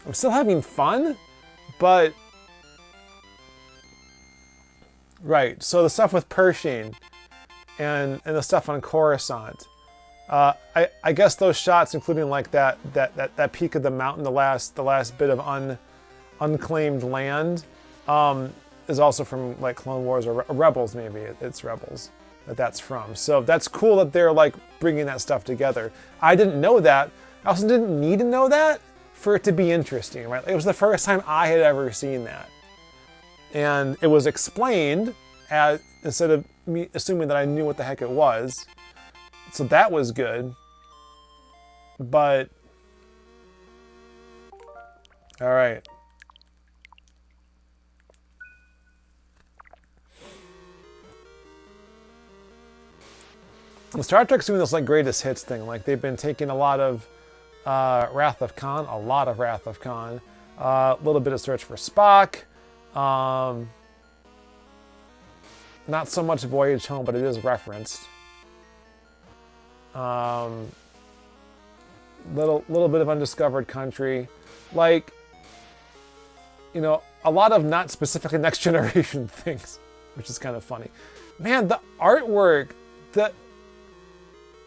I'm still having fun, but right. So the stuff with Pershing and the stuff on Coruscant. I guess those shots, including like that peak of the mountain, the last bit of unclaimed land, is also from like Clone Wars or Rebels. Maybe it's Rebels that's from. So that's cool that they're like bringing that stuff together. I didn't know that. I also didn't need to know that for it to be interesting, right? It was the first time I had ever seen that, and it was explained as, instead of me assuming that I knew what the heck it was. So that was good. But all right. And Star Trek's doing this like greatest hits thing. Like, they've been taking a lot of Wrath of Khan, a little bit of Search for Spock. Not so much Voyage Home, but it is referenced. Little bit of Undiscovered Country. Like, you know, a lot of not specifically Next Generation things, which is kind of funny. Man, the artwork,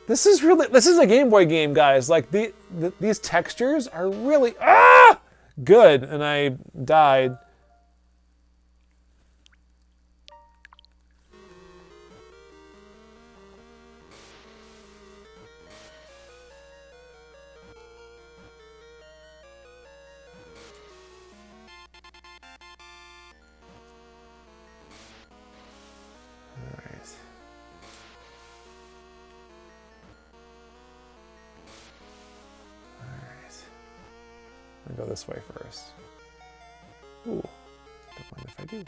this is a Game Boy game, guys. Like, these textures are really good, and I died. Go this way first. Ooh, don't mind if I do.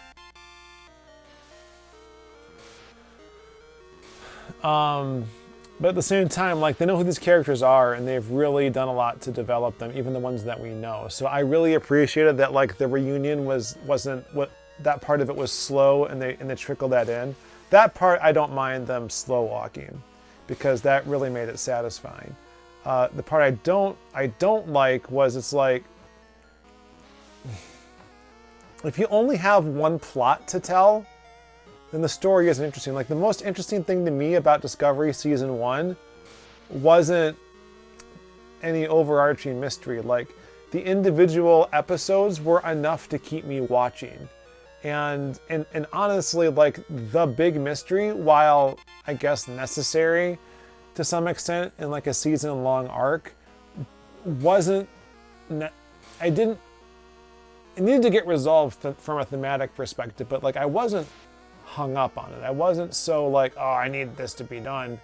But at the same time, like, they know who these characters are, and they've really done a lot to develop them, even the ones that we know. So I really appreciated that, like, the reunion wasn't what that part of it was slow, and they trickled that in. That part I don't mind them slow walking, because that really made it satisfying. The part I don't like was, it's like, if you only have one plot to tell, then the story isn't interesting. Like, the most interesting thing to me about Discovery Season 1 wasn't any overarching mystery. Like, the individual episodes were enough to keep me watching. And honestly, like, the big mystery, while I guess necessary to some extent in like a season-long arc, wasn't. It needed to get resolved from a thematic perspective, but like I wasn't hung up on it. I wasn't so like, oh, I need this to be done.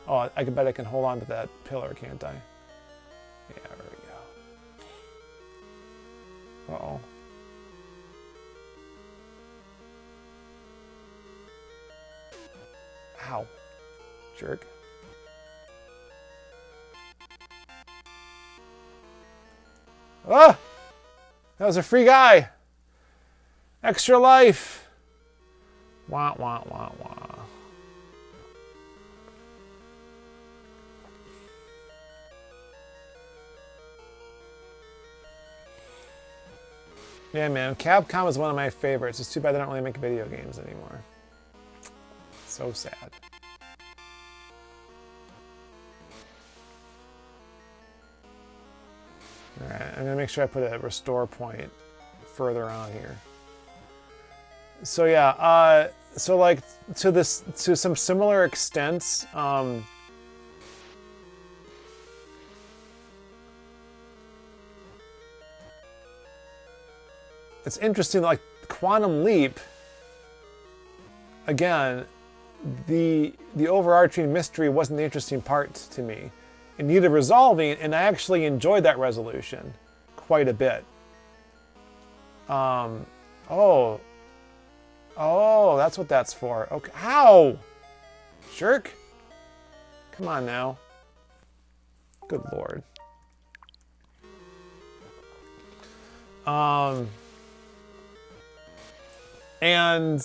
Oh, I bet I can hold on to that pillar, can't I? Yeah, there we go. Uh-oh. Ow. Jerk. Ah! That was a free guy! Extra life! Wah, wah, wah, wah. Yeah, man, Capcom is one of my favorites. It's too bad they don't really make video games anymore. So sad. Alright, I'm gonna make sure I put a restore point further on here. So yeah, so like to some similar extents, it's interesting, like Quantum Leap, again, the overarching mystery wasn't the interesting part to me. It needed resolving, and I actually enjoyed that resolution quite a bit. Oh, that's what that's for. Okay, ow! Jerk! Come on now. Good lord. And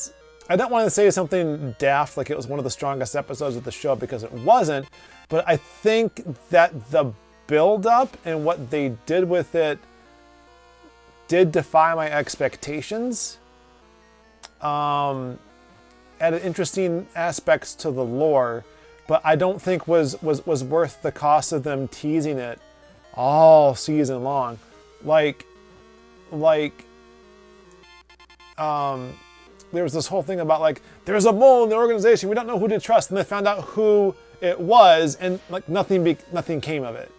I don't want to say something daft like it was one of the strongest episodes of the show, because it wasn't, but I think that the build-up and what they did with it did defy my expectations. Added interesting aspects to the lore, but I don't think was worth the cost of them teasing it all season long. There was this whole thing about like, there's a mole in the organization, we don't know who to trust, and they found out who it was, and like nothing came of it.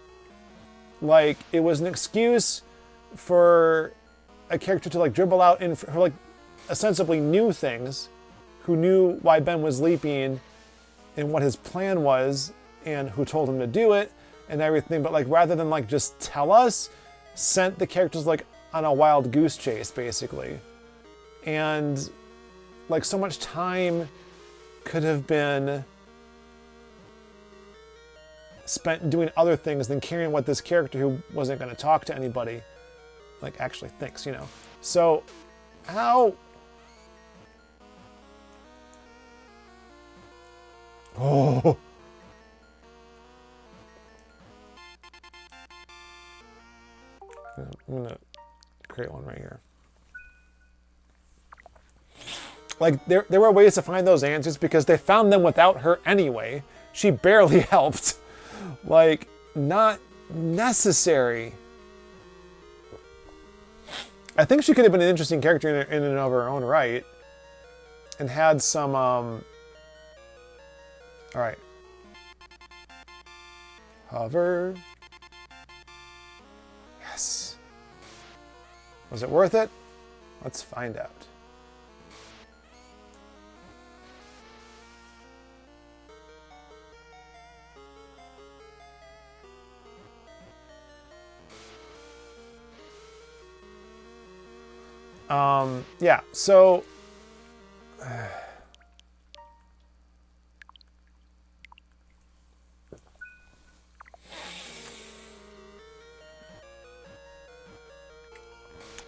Like, it was an excuse for a character to like dribble out and who like ostensibly knew things, who knew why Ben was leaping and what his plan was and who told him to do it and everything, but like rather than like just tell us, sent the characters like on a wild goose chase basically. And like so much time could have been spent doing other things than caring what this character who wasn't going to talk to anybody like actually thinks, you know. So, ow! Oh! I'm gonna create one right here. Like, there were ways to find those answers because they found them without her anyway. She barely helped. Like, not necessary. I think she could have been an interesting character in and of her own right. And had some, Alright. Hover. Yes. Was it worth it? Let's find out. Yeah, so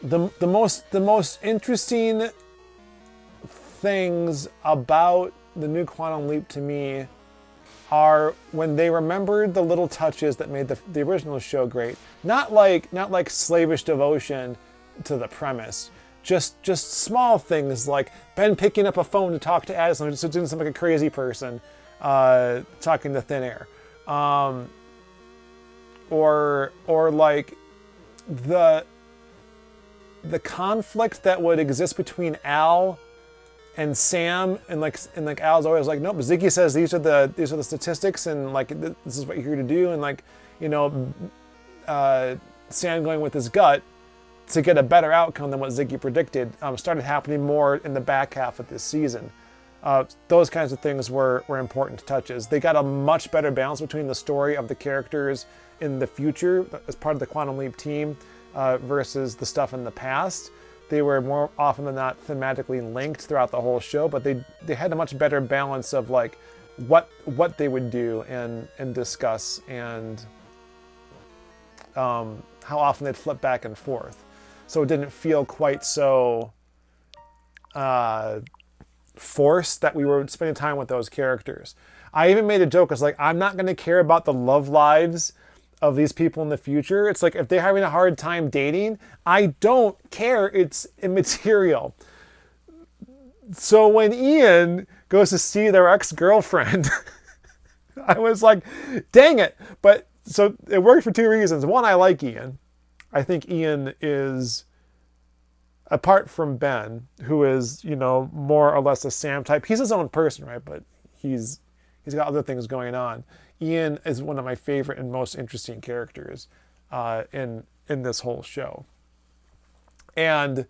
the most interesting things about the new Quantum Leap to me are when they remembered the little touches that made the original show great. Not like slavish devotion to the premise. Just small things like Ben picking up a phone to talk to Addison, so doing something like a crazy person talking to thin air, or like the the conflict that would exist between Al and Sam, and like Al's always like, nope, Ziggy says these are the statistics, and like this is what you're here to do, and like, you know, Sam going with his gut to get a better outcome than what Ziggy predicted started happening more in the back half of this season. Those kinds of things were important touches. They got a much better balance between the story of the characters in the future as part of the Quantum Leap team versus the stuff in the past. They were more often than not thematically linked throughout the whole show, but they had a much better balance of like what they would do and discuss, and how often they'd flip back and forth. So it didn't feel quite so forced that we were spending time with those characters. I even made a joke. It's like, I'm not going to care about the love lives of these people in the future. It's like, if they're having a hard time dating, I don't care. It's immaterial. So when Ian goes to see their ex-girlfriend, I was like, dang it. But so it worked for two reasons. One, I like Ian. I think Ian is, apart from Ben, who is, you know, more or less a Sam type. He's his own person, right? But he's got other things going on. Ian is one of my favorite and most interesting characters in this whole show. And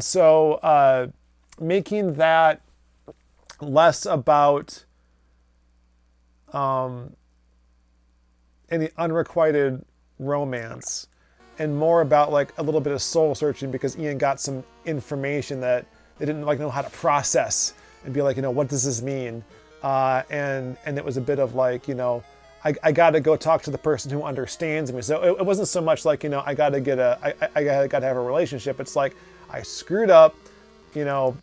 so making that less about any unrequited romance and more about like a little bit of soul searching, because Ian got some information that they didn't like know how to process and be like, you know, what does this mean? And it was a bit of like, you know, I got to go talk to the person who understands me. So it wasn't so much like, you know, I got to have a relationship. It's like, I screwed up, you know,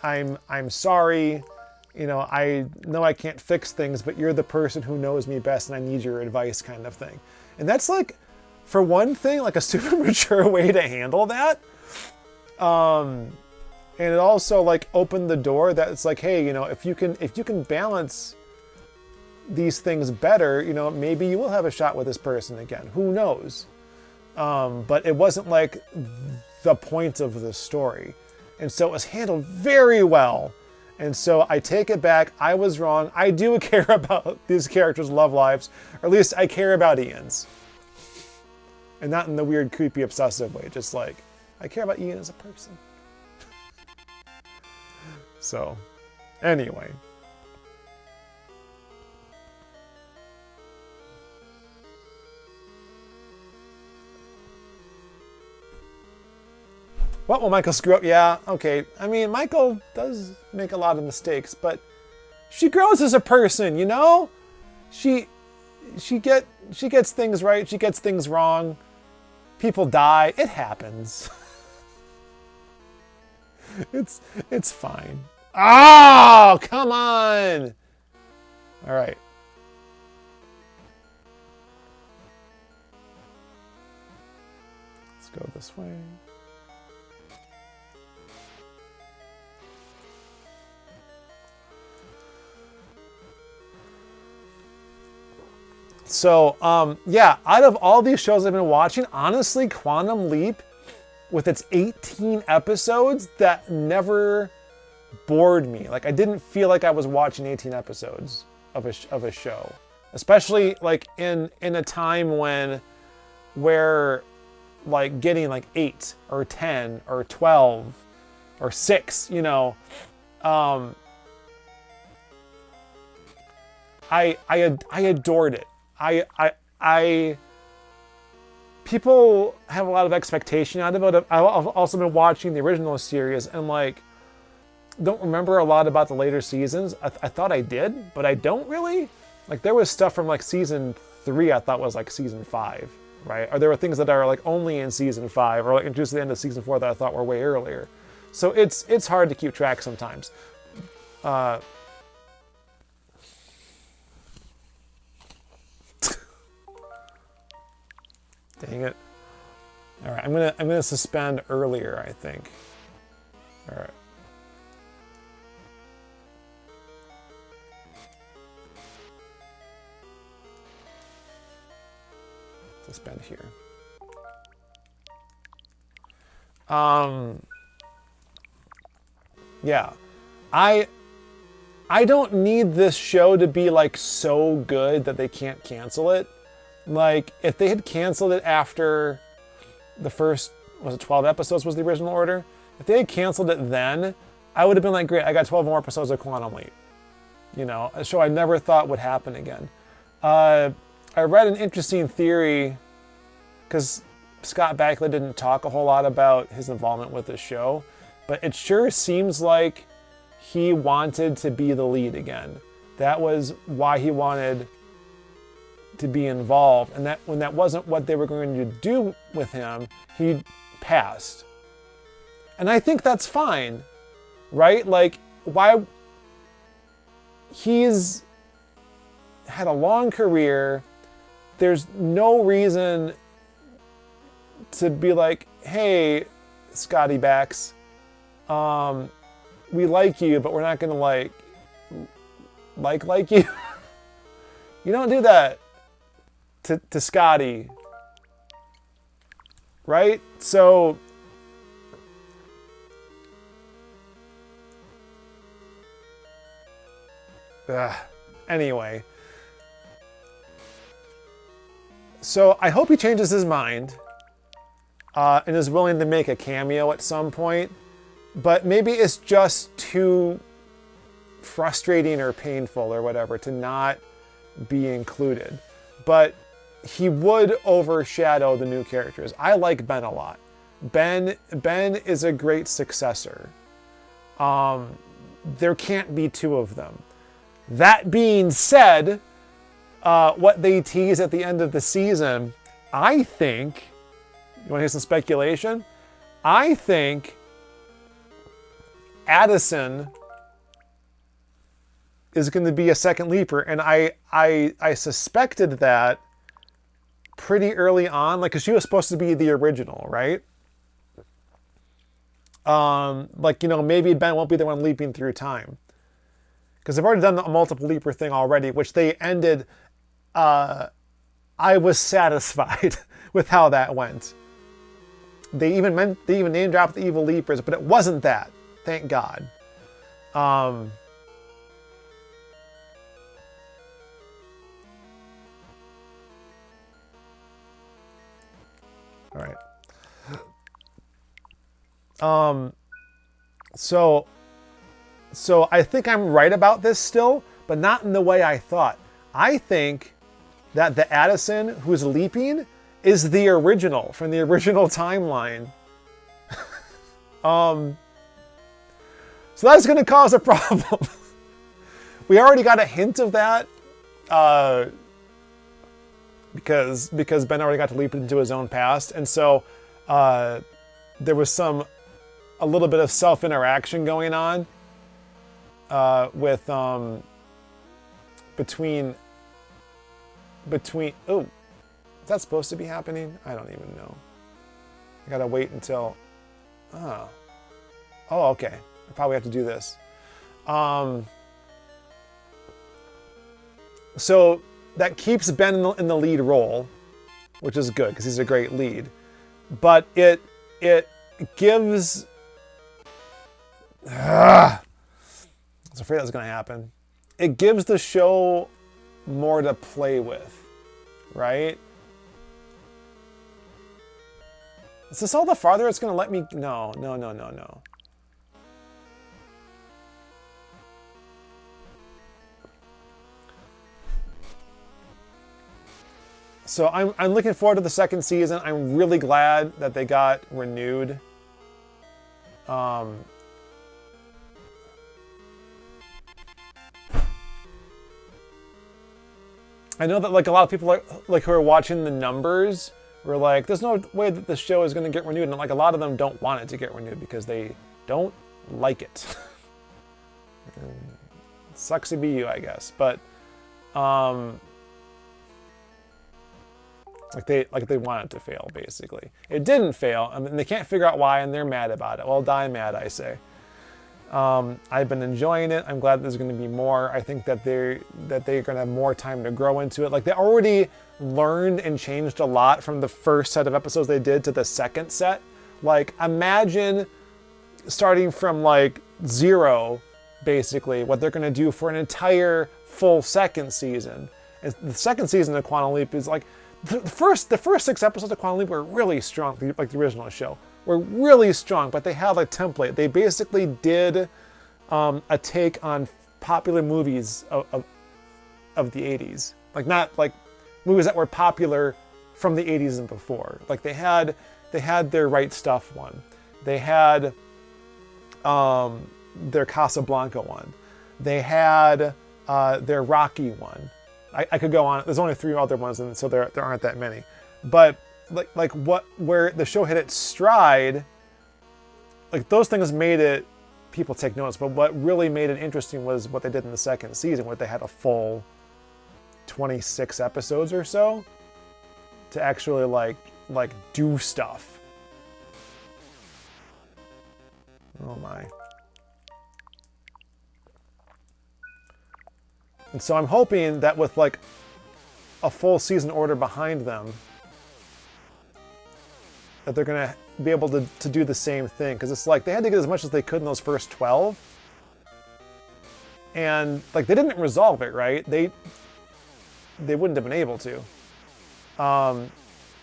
I'm sorry, you know I can't fix things, but you're the person who knows me best and I need your advice, kind of thing. And that's like, for one thing, like a super mature way to handle that. And it also like opened the door that it's like, hey, you know, if you can balance these things better, you know, maybe you will have a shot with this person again. Who knows? But it wasn't like the point of the story. And so it was handled very well. And so I take it back. I was wrong. I do care about these characters' love lives, or at least I care about Ian's. And not in the weird, creepy, obsessive way. Just like, I care about Ian as a person. So, anyway. What will Michael screw up? Yeah, okay. I mean, Michael does make a lot of mistakes, but she grows as a person, you know? She gets things right, she gets things wrong. People die. It happens. It's fine. Oh, come on. All right. Let's go this way. So, yeah, out of all these shows I've been watching, honestly, Quantum Leap, with its 18 episodes, that never bored me. Like, I didn't feel like I was watching 18 episodes of a show. Especially, like, in a time where, like, getting, like, 8 or 10 or 12 or 6, you know, I adored it. People have a lot of expectation out of it. I've also been watching the original series and like don't remember a lot about the later seasons. I thought I did, but I don't really. Like there was stuff from like season 3 I thought was like season 5, right? Or there were things that are like only in season 5 or like introduced at the end of season 4 that I thought were way earlier. So it's hard to keep track sometimes. Dang it. All right, I'm gonna suspend earlier, I think. All right. Suspend here. Yeah. I don't need this show to be like so good that they can't cancel it. Like, if they had canceled it after the first, was it 12 episodes was the original order? If they had canceled it then, I would have been like, great, I got 12 more episodes of Quantum Leap. You know, a show I never thought would happen again. I read an interesting theory, because Scott Bakula didn't talk a whole lot about his involvement with the show, but it sure seems like he wanted to be the lead again. That was why he wanted to be involved, and that when that wasn't what they were going to do with him, he passed. And I think that's fine, right? Like, why? He's had a long career. There's no reason to be like, hey, Scotty Bax, we like you, but we're not gonna like you. You don't do that to Scotty, right? So anyway, so I hope he changes his mind and is willing to make a cameo at some point, but maybe it's just too frustrating or painful or whatever to not be included. But he would overshadow the new characters. I like Ben a lot. Ben is a great successor. There can't be two of them. That being said, what they tease at the end of the season, I think, you want to hear some speculation? I think Addison is going to be a second leaper, and I suspected that pretty early on, like, because she was supposed to be the original, right? Like, you know, maybe Ben won't be the one leaping through time, because they've already done the multiple leaper thing already, which they ended. I was satisfied with how that went. They even name dropped the evil leapers, but it wasn't that. Thank God. All right. So I think I'm right about this still, but not in the way I thought. I think that the Addison who's leaping is the original from the original timeline. So that's going to cause a problem. We already got a hint of that because Ben already got to leap into his own past, and so there was a little bit of self-interaction going on with between. Oh, is that supposed to be happening? I don't even know. I gotta wait until. Oh, okay. I probably have to do this. So that keeps Ben in the lead role, which is good because he's a great lead. But it gives. I was afraid that was going to happen. It gives the show more to play with, right? Is this all the farther it's going to let me? No. So I'm looking forward to the second season. I'm really glad that they got renewed. I know that like a lot of people like who are watching the numbers were like, "There's no way that the show is going to get renewed," and like a lot of them don't want it to get renewed because they don't like it. Sucks to be you, I guess, but like they want it to fail. Basically, it didn't fail, and they can't figure out why, and they're mad about it. Well, die mad, I say. I've been enjoying it. I'm glad there's going to be more. I think that they're going to have more time to grow into it. Like they already learned and changed a lot from the first set of episodes they did to the second set. Like, imagine starting from like 0, basically, what they're going to do for an entire full second season. And the second season of Quantum Leap is like, the first 6 episodes of Quantum Leap were really strong, like the original show, were really strong, but they had a template. They basically did a take on popular movies of the 80s. Like, not like movies that were popular from the 80s and before. Like, they had their Right Stuff one. They had their Casablanca one. They had their Rocky one. I could go on. There's only 3 other ones, and so there aren't that many. But where the show hit its stride, like those things made it people take notice. But what really made it interesting was what they did in the second season, where they had a full 26 episodes or so to actually like do stuff. Oh my. And so I'm hoping that with like a full season order behind them, that they're gonna be able to do the same thing. Because it's like they had to get as much as they could in those first 12. And like they didn't resolve it, right? They wouldn't have been able to.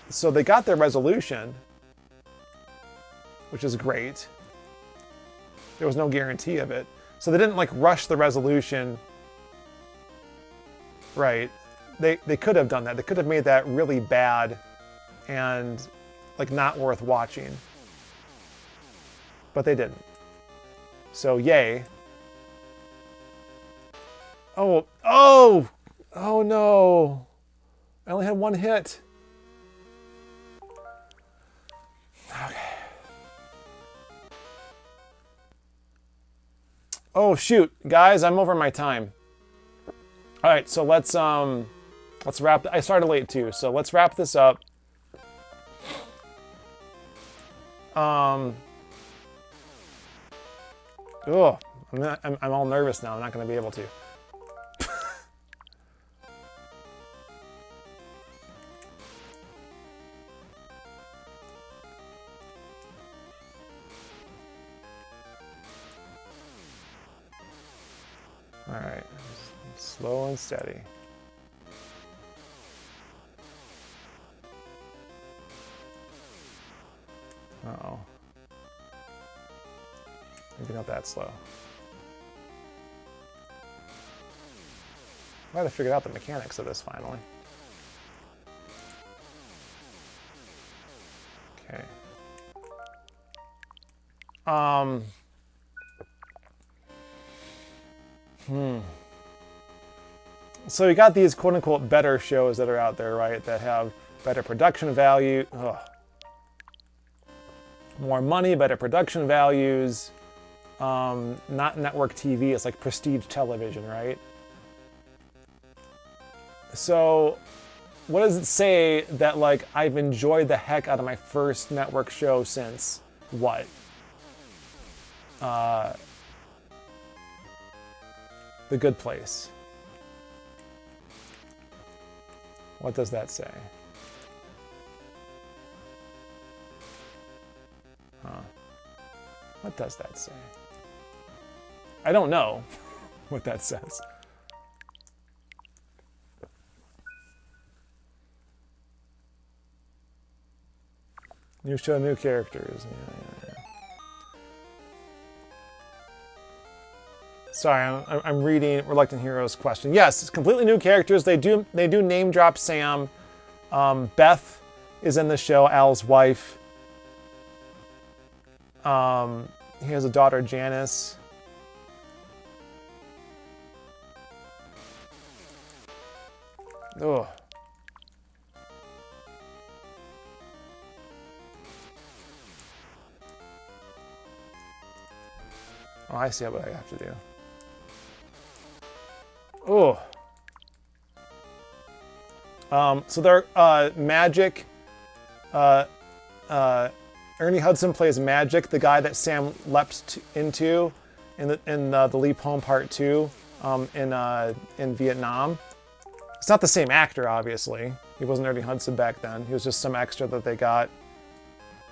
So they got their resolution, which is great. There was no guarantee of it. So they didn't like rush the resolution. Right. They could have done that. They could have made that really bad and like not worth watching. But they didn't. So yay. Oh no. I only had 1 hit. Okay. Oh shoot, guys, I'm over my time. All right, so let's wrap. I started late too, so let's wrap this up. I'm all nervous now. I'm not going to be able to. All right, slow and steady. Uh-oh. Maybe not that slow. I might have figured out the mechanics of this finally. Okay. So you got these quote-unquote better shows that are out there, right? That have better production value. Ugh. More money, better production values. Not network TV, it's like prestige television, right? So what does it say that like I've enjoyed the heck out of my first network show since what? The Good Place. What does that say? Huh. What does that say? I don't know what that says. New show, new characters. Yeah. Sorry, I'm reading Reluctant Hero's question. Yes, it's completely new characters. They do name drop Sam. Beth is in the show, Al's wife. He has a daughter, Janice. Ugh. Oh, I see what I have to do. Oh. So they're Magic. Ernie Hudson plays Magic, the guy that Sam leapt into in the Leap Home Part 2 in Vietnam. It's not the same actor, obviously. He wasn't Ernie Hudson back then. He was just some extra that they got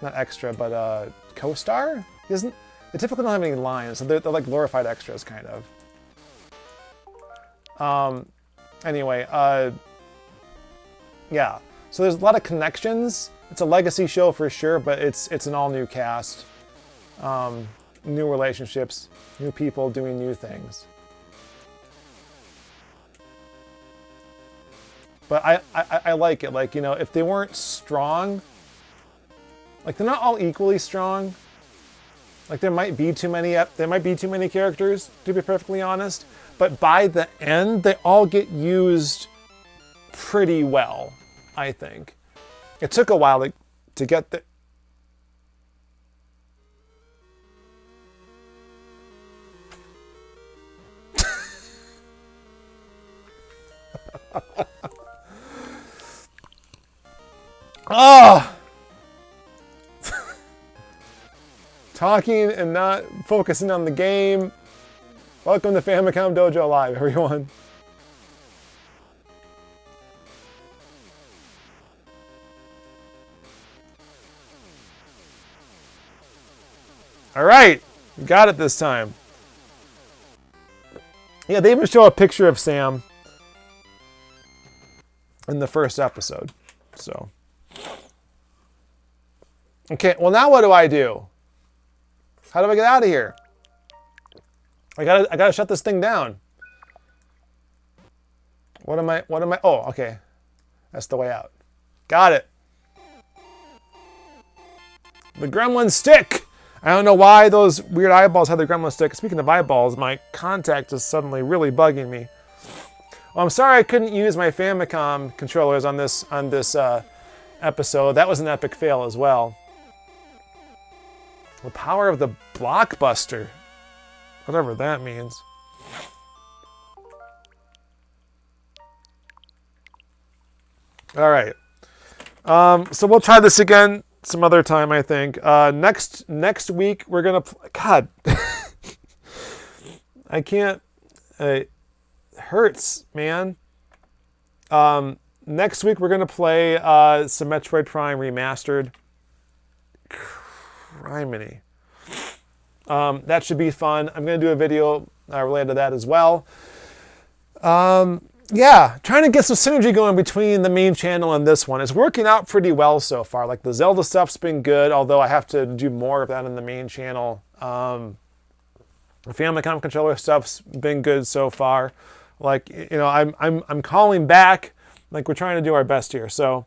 not extra, but co-star? They typically don't have any lines, so they're like glorified extras, kind of. Anyway, yeah. So there's a lot of connections. It's a legacy show for sure, but it's an all-new cast. New relationships, new people doing new things. But I like it. Like, you know, if they weren't strong, like they're not all equally strong. Like there might be too many characters, to be perfectly honest. But by the end, they all get used pretty well, I think. It took a while to get the... Oh! Talking and not focusing on the game. Welcome to Famicom Dojo Live, everyone. All right, we got it this time. Yeah, they even show a picture of Sam in the first episode. So, okay, well now what do I do? How do I get out of here? I gotta shut this thing down. What am I, oh, okay. That's the way out. Got it. The gremlin stick! I don't know why those weird eyeballs had the gremlin stick. Speaking of eyeballs, my contact is suddenly really bugging me. Well, I'm sorry I couldn't use my Famicom controllers on this episode. That was an epic fail as well. The power of the blockbuster. Whatever that means. All right. So we'll try this again some other time, I think. Next week we're gonna. God, I can't. It hurts, man. Next week we're gonna play some Metroid Prime Remastered. Criminy. That should be fun. I'm gonna do a video related to that as well. Yeah, trying to get some synergy going between the main channel and this one. It's working out pretty well so far. Like the Zelda stuff's been good, although I have to do more of that in the main channel. The Famicom controller stuff's been good so far. Like, you know, I'm calling back. Like we're trying to do our best here. So,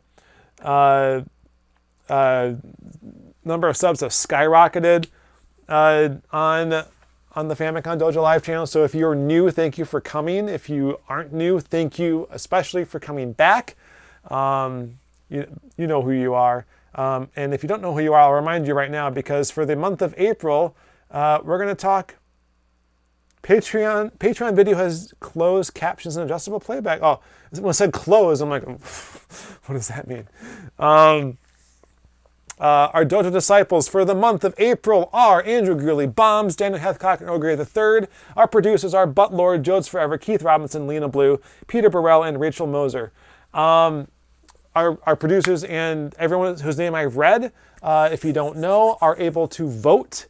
number of subs have skyrocketed on the Famicom Dojo Live channel. So if you're new, thank you for coming. If you aren't new, thank you especially for coming back. You know who you are. And if you don't know who you are, I'll remind you right now, because for the month of April, we're going to talk Patreon. Patreon video has closed captions and adjustable playback. Oh, when I said close, I'm like, what does that mean? Our Dojo disciples for the month of April are Andrew Greeley, Bombs, Daniel Hathcock, and Ogre III. Our producers are Butt Lord, Jodes Forever, Keith Robinson, Lena Blue, Peter Burrell, and Rachel Moser. Our producers and everyone whose name I've read, if you don't know, are able to vote.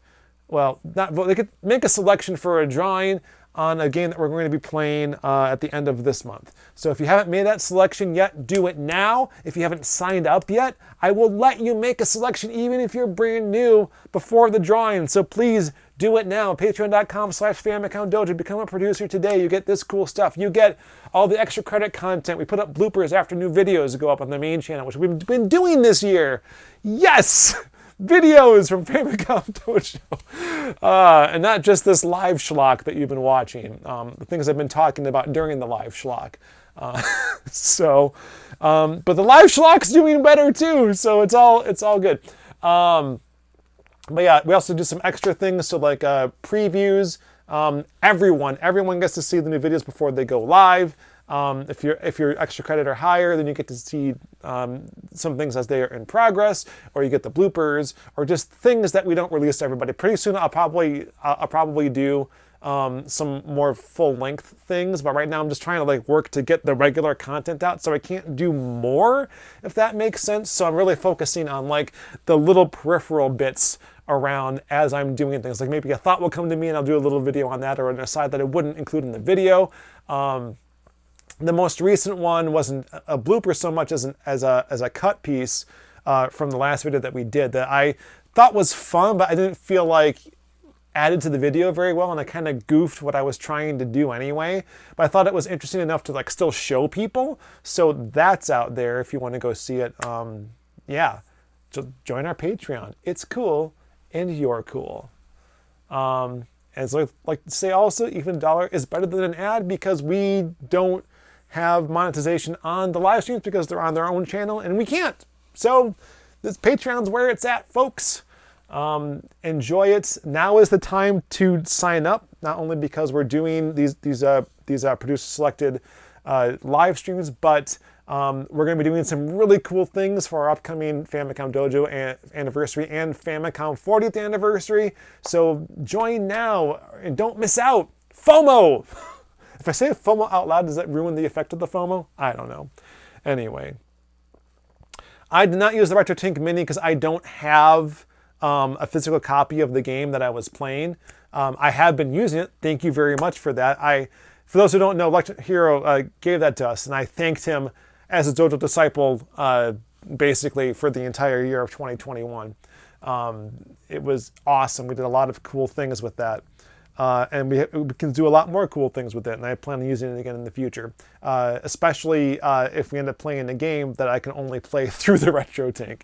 Well, not vote. They could make a selection for a drawing on a game that we're going to be playing at the end of this month. So if you haven't made that selection yet, do it now. If you haven't signed up yet, I will let you make a selection even if you're brand new before the drawing. So please do it now. Patreon.com/Famicom Dojo. Become a producer today. You get this cool stuff. You get all the extra credit content. We put up bloopers after new videos go up on the main channel, which we've been doing this year. Yes! Videos from Famicom Dojo. And not just this live schlock that you've been watching. The things I've been talking about during the live schlock. But the live schlock's doing better too, so it's all good. But yeah, we also do some extra things, so like previews. Everyone gets to see the new videos before they go live. If you're extra credit or higher, then you get to see some things as they are in progress, or you get the bloopers, or just things that we don't release to everybody. Pretty soon, I'll probably do some more full-length things, but right now I'm just trying to like work to get the regular content out, so I can't do more, if that makes sense. So I'm really focusing on like the little peripheral bits around as I'm doing things. Like maybe a thought will come to me and I'll do a little video on that, or an aside that I wouldn't include in the video. The most recent one wasn't a blooper so much as a cut piece from the last video that we did that I thought was fun, but I didn't feel like added to the video very well, and I kind of goofed what I was trying to do anyway. But I thought it was interesting enough to like still show people. So that's out there if you want to go see it. Yeah, join our Patreon. It's cool, and you're cool. As I like to say also, even $1 is better than an ad, because we don't have monetization on the live streams because they're on their own channel and we can't. So this Patreon's where it's at, folks. Enjoy it. Now is the time to sign up, not only because we're doing these producer selected live streams, but we're going to be doing some really cool things for our upcoming Famicom Dojo anniversary and Famicom 40th anniversary. So join now and don't miss out. FOMO! If I say FOMO out loud, does that ruin the effect of the FOMO? I don't know. Anyway, I did not use the RetroTink Mini because I don't have a physical copy of the game that I was playing. I have been using it. Thank you very much for that. For those who don't know, Electric Hero gave that to us, and I thanked him as a Dojo disciple basically for the entire year of 2021. It was awesome. We did a lot of cool things with that. And we can do a lot more cool things with it, and I plan on using it again in the future, especially if we end up playing a game that I can only play through the RetroTink.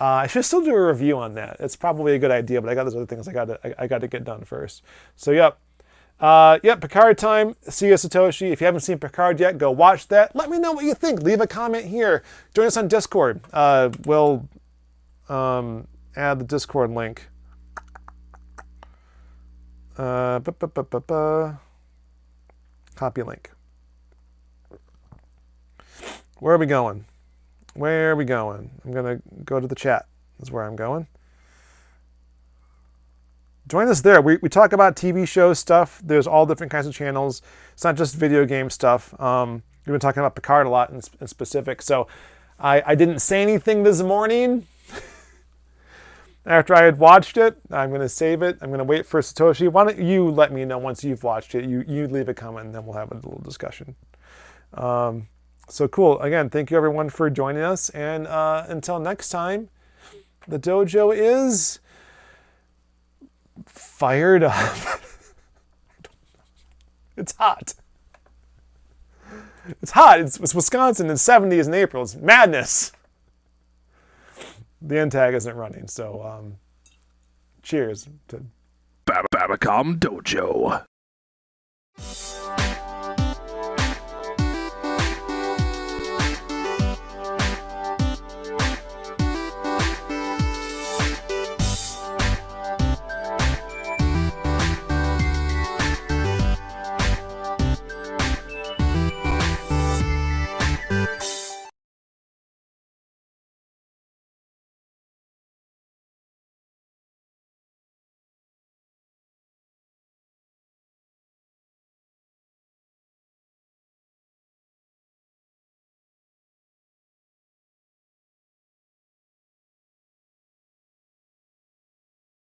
I should still do a review on that. It's probably a good idea, but I got those other things I got to get done first. So yep, Picard time. See you, Satoshi. If you haven't seen Picard yet, go watch that. Let me know what you think. Leave a comment here. Join us on Discord. We'll add the Discord link. Copy link. Where are we going? Where are we going? I'm going to go to the chat. That's where I'm going. Join us there. We talk about TV show stuff. There's all different kinds of channels. It's not just video game stuff. We've been talking about Picard a lot in specific. So I didn't say anything this morning. After I had watched it, I'm going to save it. I'm going to wait for Satoshi. Why don't you let me know once you've watched it? You leave a comment, and then we'll have a little discussion. So cool. Again, thank you everyone for joining us. And until next time, the dojo is fired up. It's hot. It's hot. It's Wisconsin. It's 70s in April. It's madness. The end tag isn't running, so cheers to Famicom Dojo.